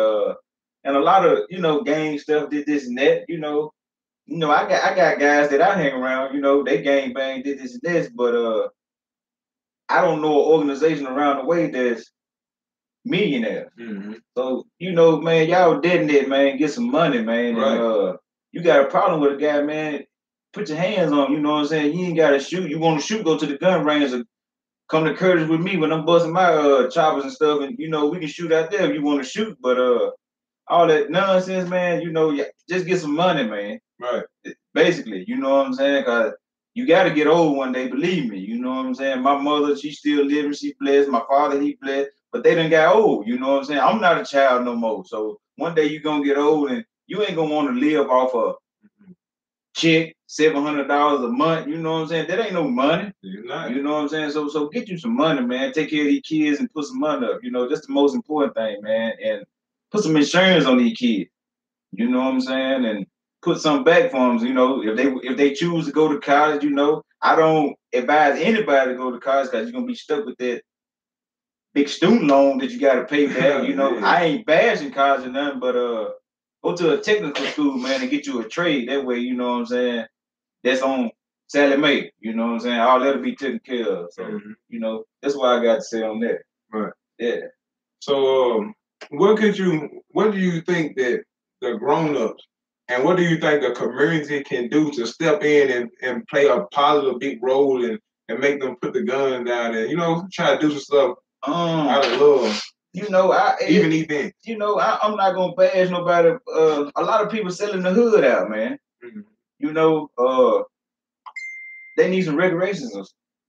and a lot of gang stuff did this and that. I got guys that I hang around. They gang bang did this and this. But I don't know an organization around the way that's millionaires. So man, y'all dead in that, man. Get some money, man. Right. And you got a problem with a guy, man. Put your hands on him, you know what I'm saying? You ain't gotta shoot. You wanna shoot, go to the gun range or come to Curtis with me when I'm busting my choppers and stuff, and we can shoot out there if you wanna shoot, but all that nonsense, man, just get some money, man. Right. Basically, you know what I'm saying? Cause you gotta get old one day, believe me, you know what I'm saying? My mother, she still living, she blessed, my father, he blessed, but they done got old, you know what I'm saying? I'm not a child no more. So one day you gonna get old and you ain't gonna wanna live off a check, $700 a month, you know what I'm saying? That ain't no money. You're not. You know what I'm saying? So get you some money, man. Take care of these kids and put some money up. That's the most important thing, man. And put some insurance on these kids. You know what I'm saying? And put some back for them. You know, if they choose to go to college, you know, I don't advise anybody to go to college because you're gonna be stuck with that big student loan that you got to pay back. You know, I ain't bashing college or nothing, but go to a technical school, man, and get you a trade. That way, you know what I'm saying. That's on Sally Mae. You know what I'm saying. All that'll be taken care of. So you know, that's what I got to say on that. Right. Yeah. So, what do you think that the grown-ups and what do you think the community can do to step in and play a positive big role and make them put the gun down and, you know, try to do some stuff out of love? You know, even events. You know, I'm not gonna bash nobody. A lot of people selling the hood out, man. You know, they need some regulations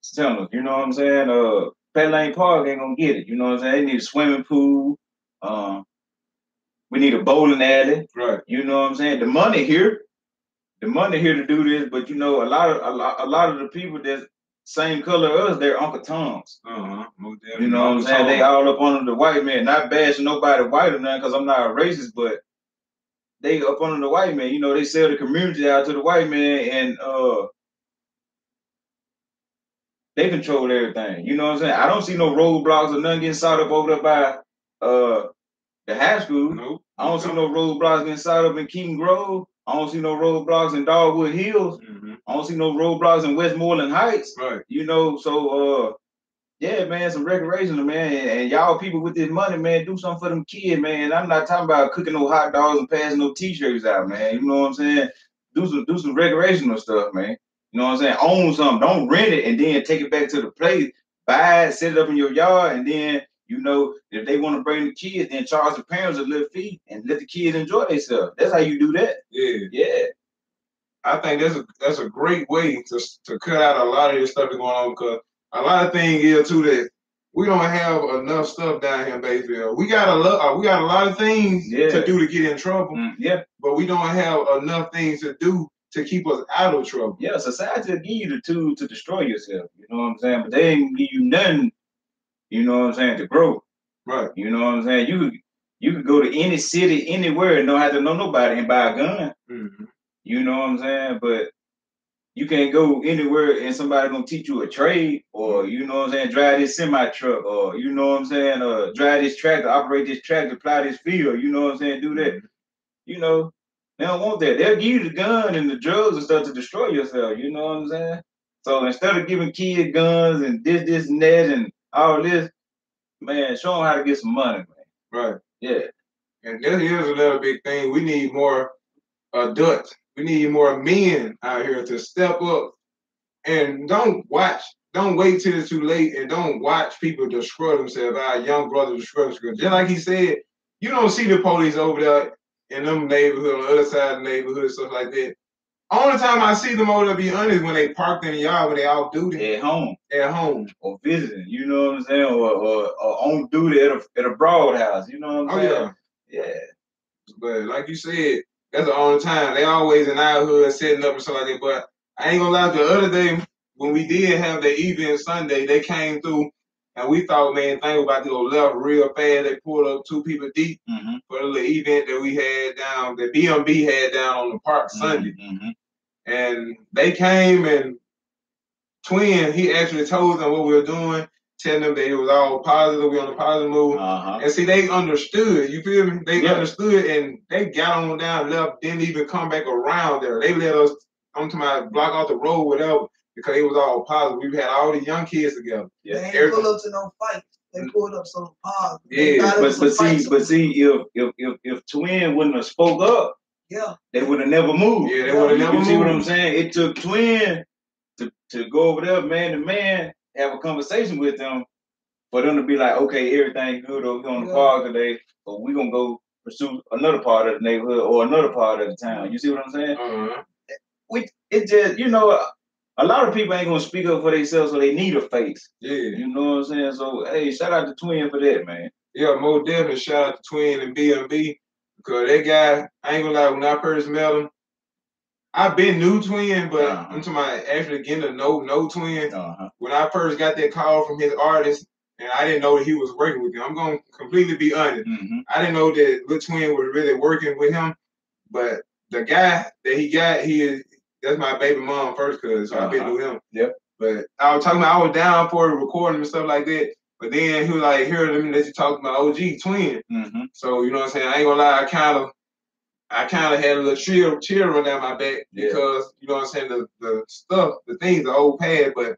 centers. You know what I'm saying? Pat Lane Park ain't gonna get it. You know what I'm saying? They need a swimming pool. We need a bowling alley. Right. You know what I'm saying? The money here to do this, but you know, a lot of the people that same color as us, they're Uncle Toms. You know what I'm saying? They all up under the white man. Not bashing nobody white or nothing, because I'm not a racist, but they up under the white man. You know, they sell the community out to the white man, and they control everything. You know what I'm saying? I don't see no roadblocks or nothing getting set up over there by the high school. Nope. I don't see no roadblocks getting set up in Keaton Grove. I don't see no roadblocks in Dogwood Hills. I don't see no roadblocks in Westmoreland Heights. Right. You know, so yeah, man, some recreational, man, and y'all people with this money, man, do something for them kids, man. I'm not talking about cooking no hot dogs and passing no t-shirts out, man. You know what I'm saying? Do some recreational stuff, man. You know what I'm saying? Own something. Don't rent it and then take it back to the place. Buy it, set it up in your yard, and then, you know, if they want to bring the kids, then charge the parents a little fee and let the kids enjoy themselves. That's how you do that. Yeah. Yeah. I think that's a great way to cut out a lot of this stuff that's going on, because a lot of things here too that we don't have enough stuff down here in Batesville. We got a lot of things to do to get in trouble. But we don't have enough things to do to keep us out of trouble. Yeah, society will give you the tool to destroy yourself. You know what I'm saying? But they ain't give you nothing, you know what I'm saying, to grow. Right. You know what I'm saying? You could go to any city, anywhere, and don't have to know nobody and buy a gun. You know what I'm saying? But you can't go anywhere and somebody gonna teach you a trade, or you know what I'm saying, drive this semi truck, or you know what I'm saying, drive this tractor, operate this tractor, plow this field, you know what I'm saying, do that. You know, they don't want that. They'll give you the gun and the drugs and stuff to destroy yourself, you know what I'm saying? So instead of giving kids guns and this and that and all this, man, show them how to get some money, man. Right. Yeah. And here's another big thing. We need more adults. We need more men out here to step up and don't wait till it's too late, and don't watch people destroy themselves, our young brothers destroy themselves. Just like he said, you don't see the police over there in them neighborhoods, on the other side of the neighborhood, stuff like that. Only time I see them over there, to be honest, when they parked in the yard, when they off duty. At home. At home. Or visiting, you know what I'm saying? Or on duty at a broad house, you know what I'm saying? Yeah. But like you said, that's the only time. They always in our hood setting up and stuff like that. But I ain't gonna lie, the other day when we did have the event Sunday, they came through and we thought, man, thing about to go left real fast. They pulled up 2 people deep for the little event that we had down, that BMB had down on the park Sunday. And they came, and Twin, he actually told them what we were doing, telling them that it was all positive, we on the positive move. And see, they understood, you feel me? They understood, and they got on down left, didn't even come back around there. They let us, I'm talking about, block off the road, whatever, because it was all positive. We had all the young kids together. They ain't pull up to no fight. They pulled up some positive. Yeah, but see, if Twin wouldn't have spoke up, they would have never moved. Yeah, they would have never moved. You see what I'm saying? It took Twin to go over there, man to man, have a conversation with them, for them to be like, okay, everything good over here on the park today, but we're gonna go pursue another part of the neighborhood or another part of the town. You see what I'm saying? It just, you know, a lot of people ain't gonna speak up for themselves, so they need a face. Yeah. You know what I'm saying? So hey, shout out to Twin for that, man. Yeah, most definitely shout out to Twin and BMB, because that guy, I ain't gonna lie, when I first met him, I've been new Twin, but I'm talking about actually getting to know Twin. When I first got that call from his artist, and I didn't know that he was working with him. I'm going to completely be honest. I didn't know that Lil Twin was really working with him, but the guy that he got, that's my baby mom first cousin, so I've been with him. Yep. But I was talking about I was down for recording and stuff like that. But then he was like, here, let me let you talk to my OG twin. Mm-hmm. So, you know what I'm saying? I ain't gonna lie, I kind of had a little chill run down my back because, you know what I'm saying, the things, the old past, but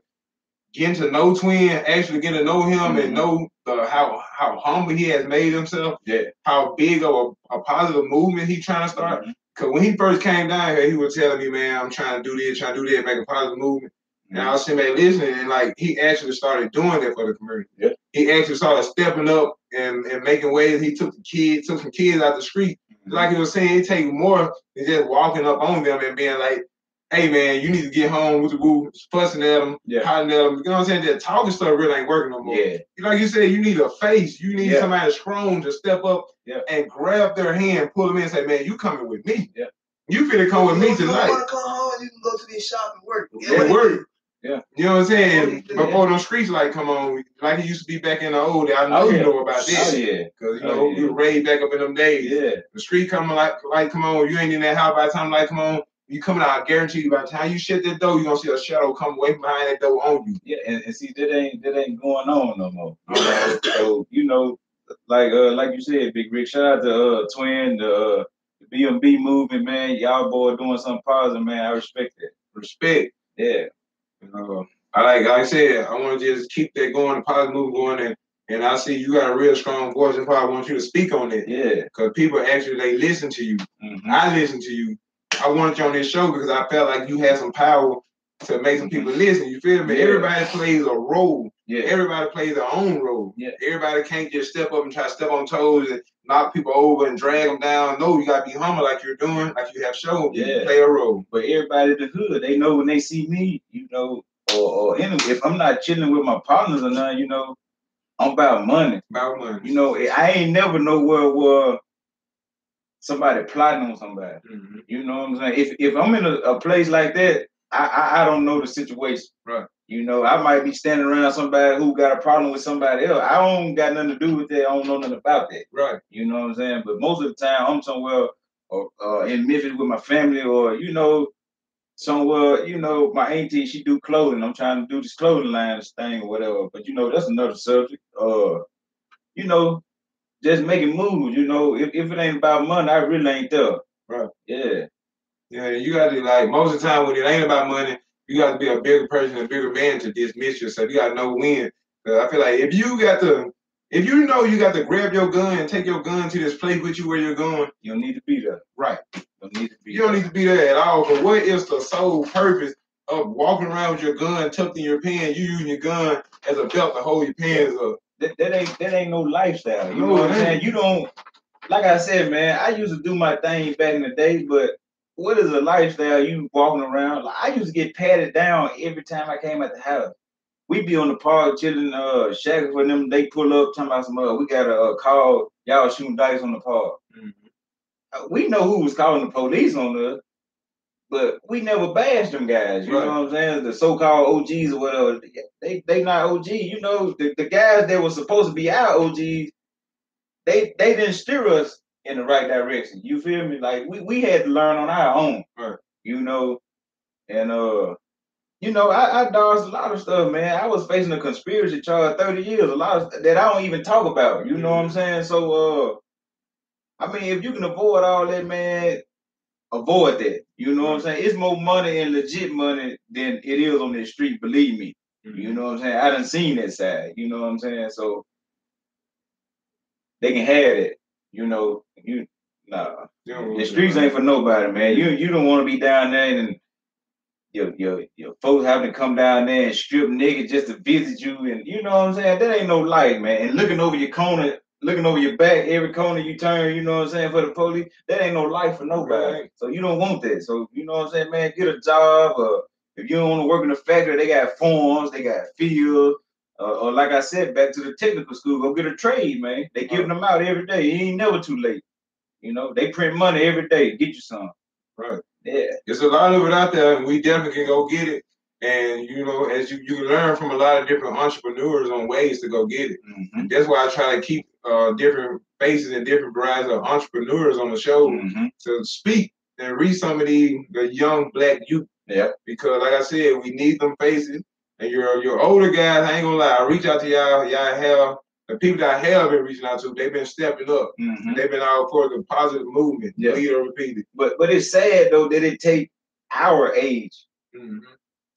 getting to know Twin, actually getting to know him and know how humble he has made himself, how big of a positive movement he trying to start. Because when he first came down here, he was telling me, man, I'm trying to do this, make a positive movement. And I was sitting back listening, and like he actually started doing that for the community. Yeah. He actually started stepping up and making waves. He took some kids out the street. Like he was saying, it takes more than just walking up on them and being like, hey man, you need to get home with the boo, fussing at them, hollering at them. You know what I'm saying? That talking stuff really ain't working no more. Yeah. Like you said, you need a face. You need somebody strong to step up and grab their hand, pull them in and say, man, you coming with me. Yeah. You finna come with me tonight. You want to come home, you can go to this shop and work. Work. Yeah. You know what I'm saying? Before them streets like come on, like it used to be back in the old days. I know you know about this. Oh yeah. Because you know, we were raised back up in them days. Yeah. The street coming like come on, you ain't in that house by the time like come on. You coming out, I guarantee you by the time you shut that door, you're gonna see a shadow come away behind that door on you. Yeah, and see that ain't going on no more. You know? So, you know, like you said, Big Rick, shout out to Twin, the BMB movement, man. Y'all boy doing something positive, man. I respect that. Respect. Yeah. Like I said, I want to just keep that going, the positive movement going, and I see you got a real strong voice. That's why I want you to speak on it. Yeah. Because people actually, they listen to you. I listen to you. I wanted you on this show because I felt like you had some power to make some people listen. You feel me? Yeah. Everybody plays a role. Yeah. Everybody plays their own role. Yeah. Everybody can't just step up and try to step on toes and knock people over and drag them down. No, you gotta be humble like you're doing, like you have shown. Yeah. You play a role. But everybody in the hood, they know when they see me, you know, or anyway, if I'm not chilling with my partners or nothing, you know, I'm about money. About money. You know, I ain't never know where somebody plotting on somebody. You know what I'm saying? If I'm in a place like that, I don't know the situation. Right. You know, I might be standing around somebody who got a problem with somebody else. I don't got nothing to do with that. I don't know nothing about that. Right. You know what I'm saying? But most of the time, I'm somewhere in Memphis with my family, or you know, somewhere. You know, my auntie, she do clothing. I'm trying to do this clothing line, this thing, or whatever. But you know, that's another subject. You know, just making moves. You know, if it ain't about money, I really ain't there. Right. Yeah. Yeah, you got to, like, most of the time when it ain't about money, you got to be a bigger person, a bigger man to dismiss yourself. You got to know when. I feel like if you know you got to grab your gun and take your gun to this place with you where you're going, you don't need to be there. Right. You don't need to be there at all. But what is the sole purpose of walking around with your gun tucked in your pants, you using your gun as a belt to hold your pants up? That ain't no lifestyle. You know what I'm saying? You don't, like I said, man, I used to do my thing back in the day, but what is a lifestyle you walking around? Like, I used to get patted down every time I came at the house. We be on the park chilling, shacking for them. They pull up, talking about some, we got a call, y'all shooting dice on the park. We know who was calling the police on us, but we never bashed them guys. You know what I'm saying? The so-called OGs or whatever. They not OG. You know, the guys that were supposed to be our OGs, they didn't steer us in the right direction. You feel me? Like we had to learn on our own. Right. You know, and you know, I dodged a lot of stuff, man. I was facing a conspiracy charge 30 years, a lot of that I don't even talk about. You know what I'm saying? So I mean, if you can avoid all that, man, avoid that. You know what I'm saying? It's more money and legit money than it is on the street, believe me. You know what I'm saying? I done seen that side. You know what I'm saying? So they can have it. You know, the streets ain't for nobody, man. You don't want to be down there and your folks having to come down there and strip naked just to visit you, and you know what I'm saying? That ain't no life, man. And looking over your corner, looking over your back, every corner you turn, you know what I'm saying, for the police, that ain't no life for nobody. Right. So you don't want that. So you know what I'm saying, man, get a job, or if you don't want to work in the factory, they got farms, they got fields. Or like I said, back to the technical school, go get a trade, man. They giving them out every day. It ain't never too late. You know, they print money every day. Get you some. Right. Yeah. There's a lot of it out there, and we definitely can go get it. And, you know, as you can learn from a lot of different entrepreneurs on ways to go get it. And that's why I try to keep different faces and different varieties of entrepreneurs on the show to speak. and reach some of the young black youth. Yeah. Because like I said, we need them faces. And your older guys, I ain't gonna lie, I reach out to y'all. Y'all have the people that I have been reaching out to. They've been stepping up. Mm-hmm. They've been all for the positive movement. Yeah. Lead or repeat it. But it's sad though that it take our age Mm-hmm.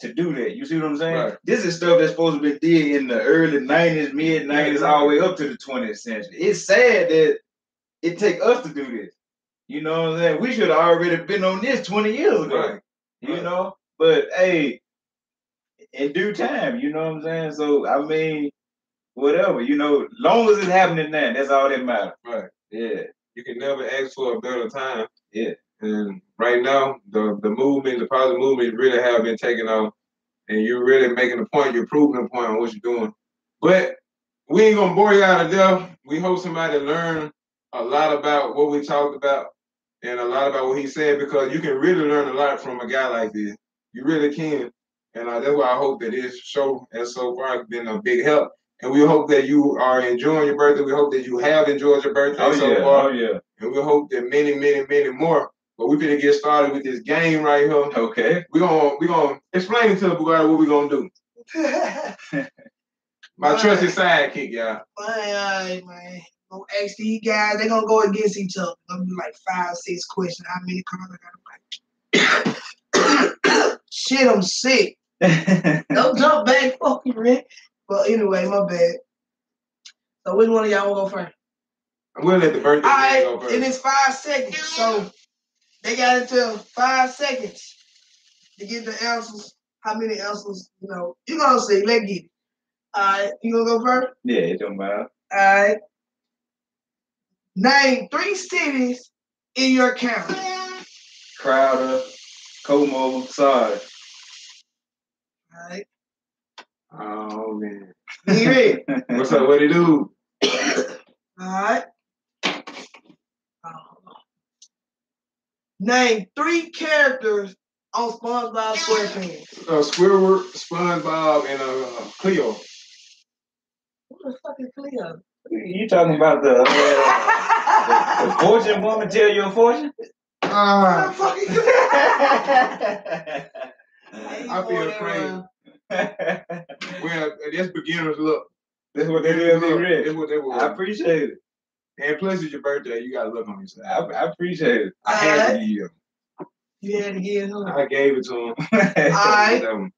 to do that. You see what I'm saying? Right. This is stuff that's supposed to be did in the early 90s, mid 90s, all the way up to the 20th century. It's sad that it take us to do this. You know what I'm saying? We should have already been on this 20 years ago. Right. You know? But hey, in due time, you know what I'm saying? So I mean, whatever, you know, long as it's happening now, that's all that matters. Right. Yeah. You can never ask for a better time. Yeah. And right now, the movement, the positive movement really have been taking off. And you're really making a point, you're proving a point on what you're doing. But we ain't gonna bore you out of death. We hope somebody learn a lot about what we talked about and a lot about what he said, because you can really learn a lot from a guy like this. You really can. And that's why I hope that this show has so far been a big help. And we hope that you are enjoying your birthday. We hope that you have enjoyed your birthday so far. Oh, yeah. And we hope that many, many, many more. But we're gonna get started with this game right here. Okay. We're gonna explain it to the Bugatti what we're gonna do. My trusted sidekick, y'all. All right, man. Gonna ask these guys, they're gonna go against each other. Gonna be like 5, 6 questions. How many cards I gotta play? Shit, I'm sick. Don't jump back, fucking Rick. But anyway, my bad. So which one of y'all wanna go first? I'm gonna let the birthday man go first. And it's 5 seconds. So they got until 5 seconds to get the answers. How many answers, you know, you're gonna see. Let's get it. All right, you gonna go first? Yeah, it don't matter. All right. Name 3 cities in your county. Crowder, Como, Sard. All right. Oh man. You ready? What's up? What it do? All right. Name 3 characters on SpongeBob SquarePants. Squidward, SpongeBob, and Cleo. What the fuck is Cleo? You talking about the fortune woman tell you a fortune? What the fuck is Cleo? I feel crazy. Well, that's beginner's luck. That's what they did. That's what they were. I appreciate it. And plus, it's your birthday. You got to look on yourself. I appreciate it. I had to give him. You had to give him. I gave it to him. All right.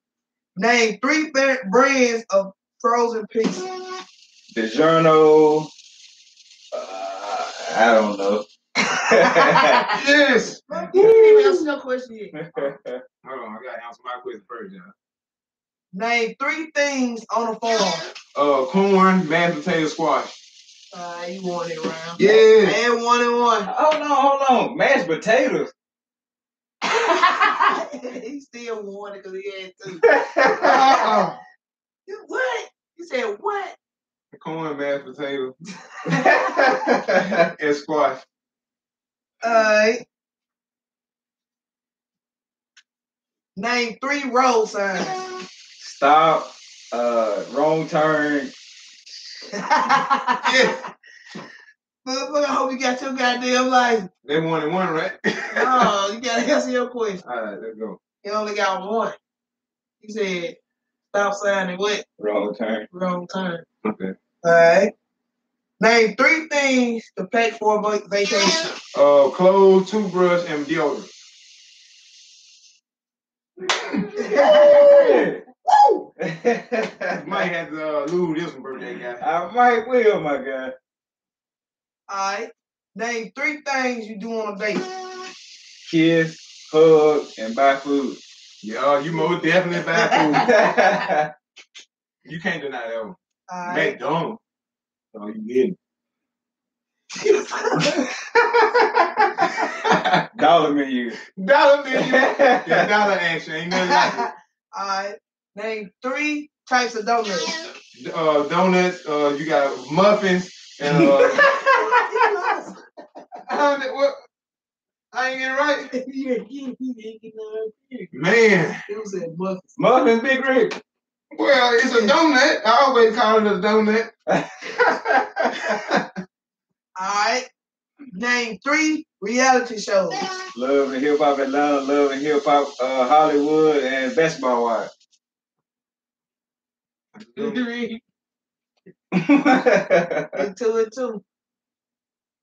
Name 3 brands of frozen pizza. DiGiorno. I don't know. Yes. You didn't even answer your question yet. Hold on, I gotta answer my question first, y'all. Name 3 things on a farm. Corn, mashed potato, squash. You won it round. Yeah. And 1 and 1. Hold on. Mashed potatoes. He still won it because he had 2. Uh-uh. What? You said what? Corn, mashed potato, and squash. Alright. Name 3 road signs. Stop. Wrong turn. Yeah. Motherfucker, I hope you got your goddamn life. They 1 and 1, right? No, you gotta answer your question. All right, let's go. You only got 1. You said stop sign and what? Wrong turn. Wrong turn. Okay. Alright. Name 3 things to pack for a vacation. Clothes, toothbrush, and deodorant. Woo! Might have to lose this one, birthday guy. I might will, my guy. Alright. Name 3 things you do on a date. Kiss, hug, and buy food. Yeah, you most definitely buy food. You can't deny that one. Alright. McDonald's. Oh, you get it. Dollar menu. Dollar menu. Yeah, dollar action. Ain't nothing like it. Alright. Name 3 types of donuts. Donuts. You got muffins and what? I ain't get it right. Man. It was at muffins. Muffins, Big Rick. Well, it's a donut. I always call it a donut. Alright. Name 3 reality shows. Love and Hip Hop Atlanta, Love and Hip Hop Hollywood, and Basketball Wives. 3 and 2 and 2.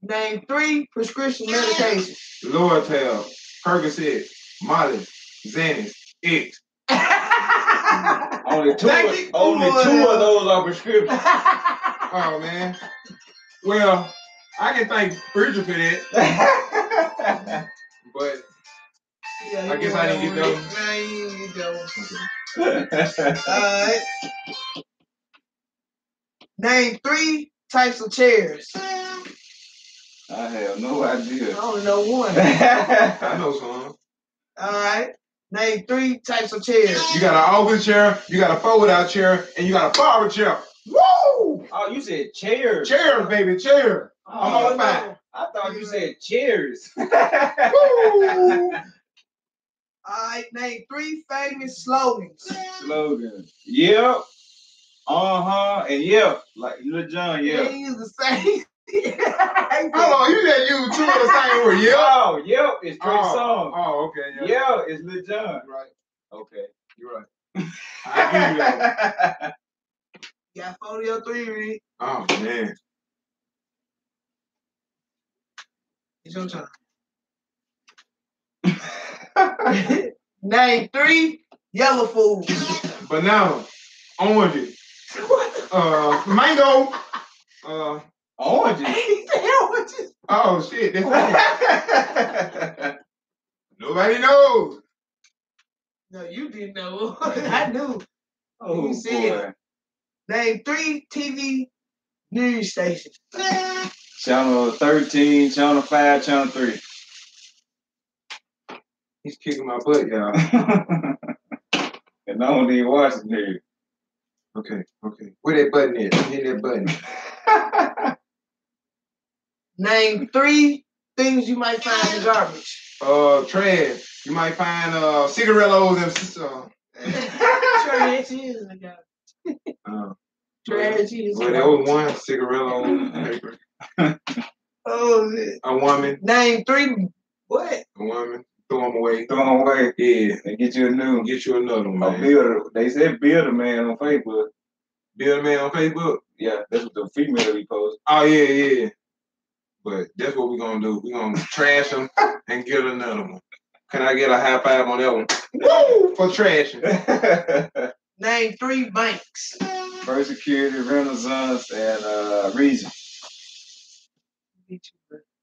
Name 3 prescription medications. Loratel, Percocet, Molly, Xanax, X. Only two of those are prescription. Oh man. Well, I can thank Bridget for that. But Yeah, I guess I didn't get those. Nah, you didn't get those. Alright. Name 3 types of chairs. I have no idea. I only know one. I know some. Alright. Name 3 types of chairs. You got an office chair, you got a fold-out chair, and you got a barber chair. Woo! Oh, you said chairs. Chairs, baby, chairs. I'm Oh, on fire. I thought you said cheers. Woo! Alright, name 3 famous slogans. Slogan. Yep. And yep. Like Lil Jon, You yep. ain't use the same. Hold on, you just used 2 of the same word. Yep. Oh, yep. It's Trey Songz. Oh, okay. Yeah. Yeah, it's Lil Jon. Right. Okay. You're right. I give you that one. You got 40 or 3, Reed. Oh, man. It's your turn. Name 3 yellow foods. Banana, oranges, mango, Oranges. oh shit, that's nobody knows. No, you didn't know. I knew. Oh, You said boy. Name 3 TV news stations. Channel 13, Channel 5, Channel 3. He's kicking my butt, y'all. And I don't even watch it here. Okay. Where that button is? Hit that button. Name 3 things you might find in garbage. Trash. You might find cigarillos and Trash is in the garbage. Trash is. well, there was one cigarillo on paper. Oh, shit. A woman. Name 3. What? A woman. Throw them away. Throw them away Yeah. and get you a new. Get you another one, A man. builder. They said builder man on Facebook. Build a man on Facebook. Yeah, that's what the female we post. Oh yeah. But that's what we're gonna do. We're gonna trash them and get another one. Can I get a high five on that one? Woo! For trashing. Name 3 banks. First Security, Renaissance, and Reason.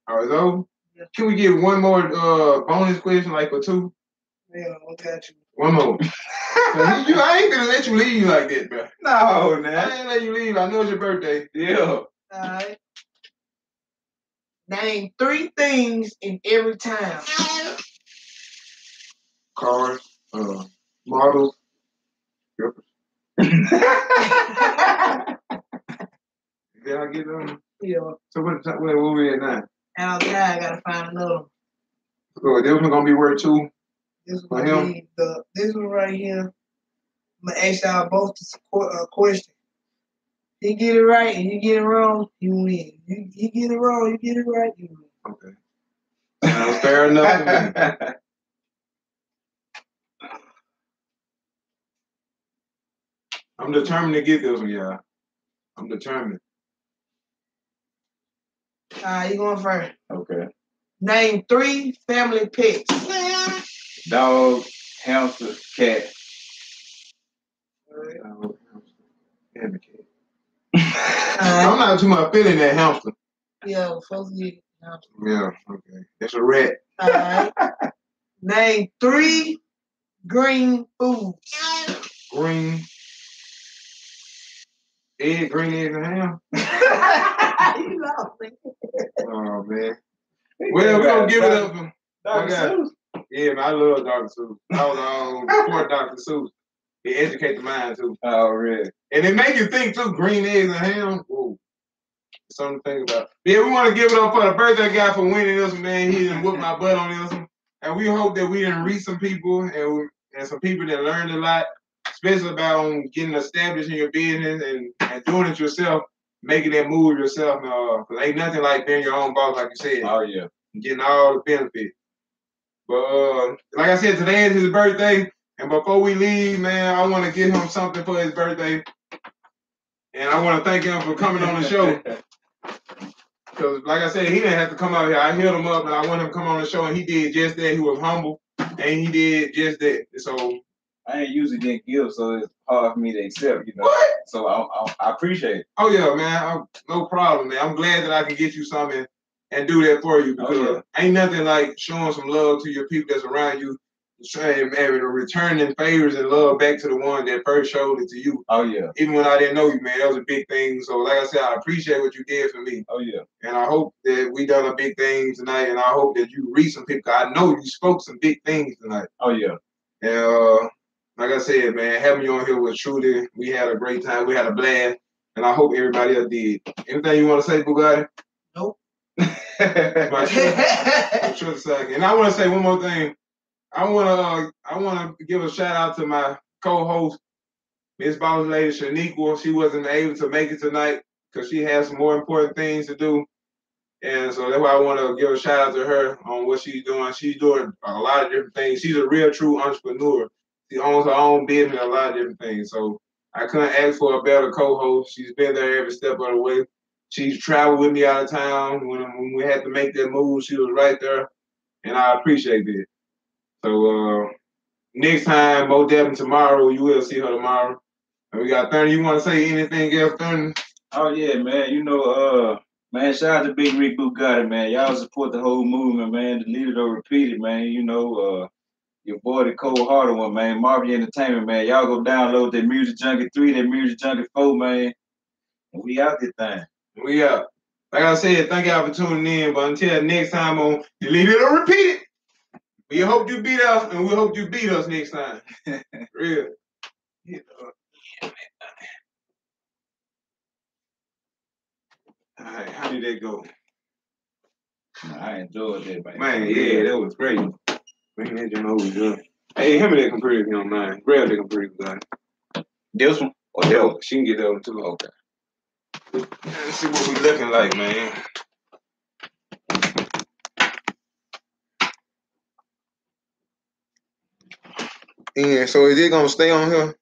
All right, so Yeah. can we get one more bonus question, like for 2? Yeah, I got you. One more. I ain't gonna let you leave like that, bro. No, I man. ain't let you leave. I know it's your birthday. Yeah. Alright. Name 3 things in every town. Cars, models. Did I get them? Yeah. So where we at now? Outside, I gotta find another one. So this one gonna be worth 2. This For one, him? this one right here. I'm gonna ask y'all both a question. You get it right and you get it wrong, you win. You get it wrong, you get it right, you win. Okay. Sounds fair enough to me. I'm determined to get this one, y'all. I'm determined. You going first. Okay. Name 3 family pets. Dog, hamster, cat. Damn it, kid. I'm not too much feeling that hamster. Yeah, we're supposed to get it. Yeah, okay. That's a rat. Alright. Name 3 green foods. Green eggs, and ham. You lost me. Oh, man. Well, we're going to give it up. Dr. Okay. Seuss. Yeah, man, I love Dr. Seuss. I was for Dr. Seuss. It educates the mind, too. Oh, really? And it make you think, too, green eggs and ham. Whoa. Something to think about. Yeah, we want to give it up for the birthday guy for winning this one, man. He done whooped my butt on this one. And we hope that we didn't reach some people and some people that learned a lot, especially about getting established in your business and doing it yourself. making that move yourself, because ain't nothing like being your own boss, like you said. Oh yeah. Getting all the benefits. But like I said, today is his birthday, and before we leave, man, I want to give him something for his birthday, and I want to thank him for coming on the show. Because, like I said, he didn't have to come out here. I hit him up, and I wanted him to come on the show, and he did just that. He was humble, and he did just that. So I ain't usually getting gifts, so it's hard for me to accept, you know. What? So I appreciate it. Oh yeah, man, no problem, man. I'm glad that I can get you something and do that for you, because ain't nothing like showing some love to your people that's around you, trying to returning favors and love back to the one that first showed it to you. Oh yeah. Even when I didn't know you, man, that was a big thing. So like I said, I appreciate what you did for me. Oh yeah. And I hope that we done a big thing tonight, and I hope that you reach some people. I know you spoke some big things tonight. Oh yeah. And like I said, man, having you on here was truly, we had a great time. We had a blast, and I hope everybody else did. Anything you want to say, Bugatti? Nope. My true second. And I want to say one more thing. I want to give a shout out to my co-host, Miss Boss Lady Shaniqua. She wasn't able to make it tonight because she has some more important things to do. And so that's why I want to give a shout out to her on what she's doing. She's doing a lot of different things. She's a real true entrepreneur. She owns her own business and a lot of different things. So I couldn't ask for a better co-host. She's been there every step of the way. She's traveled with me out of town. When we had to make that move, she was right there. And I appreciate it. So next time, Mo Devin tomorrow, you will see her tomorrow. And we got Thurman. You want to say anything else, Thurman? Oh yeah, man. You know, man, shout out to Big Rick Bugatti, man. Y'all support the whole movement, man. Deleted or repeated, man. You know, your boy, the cold hearted one, man. Marvin Entertainment, man. Y'all go download that Music Junkie 3, that Music Junkie 4, man. And we out this thing. We out. Like I said, thank y'all for tuning in. But until next time on Deleted or Repeated, we hope you beat us, and we hope you beat us next time. Real. Yeah, all right, how did that go? I enjoyed that, man. Man, yeah, that was great. Bring that joint over good. Hey, hand me that computer if you don't mind. Grab that computer, guys. This one or that one? She can get that one too. Okay. Let's see what we looking like, man. Yeah, so is it gonna stay on here?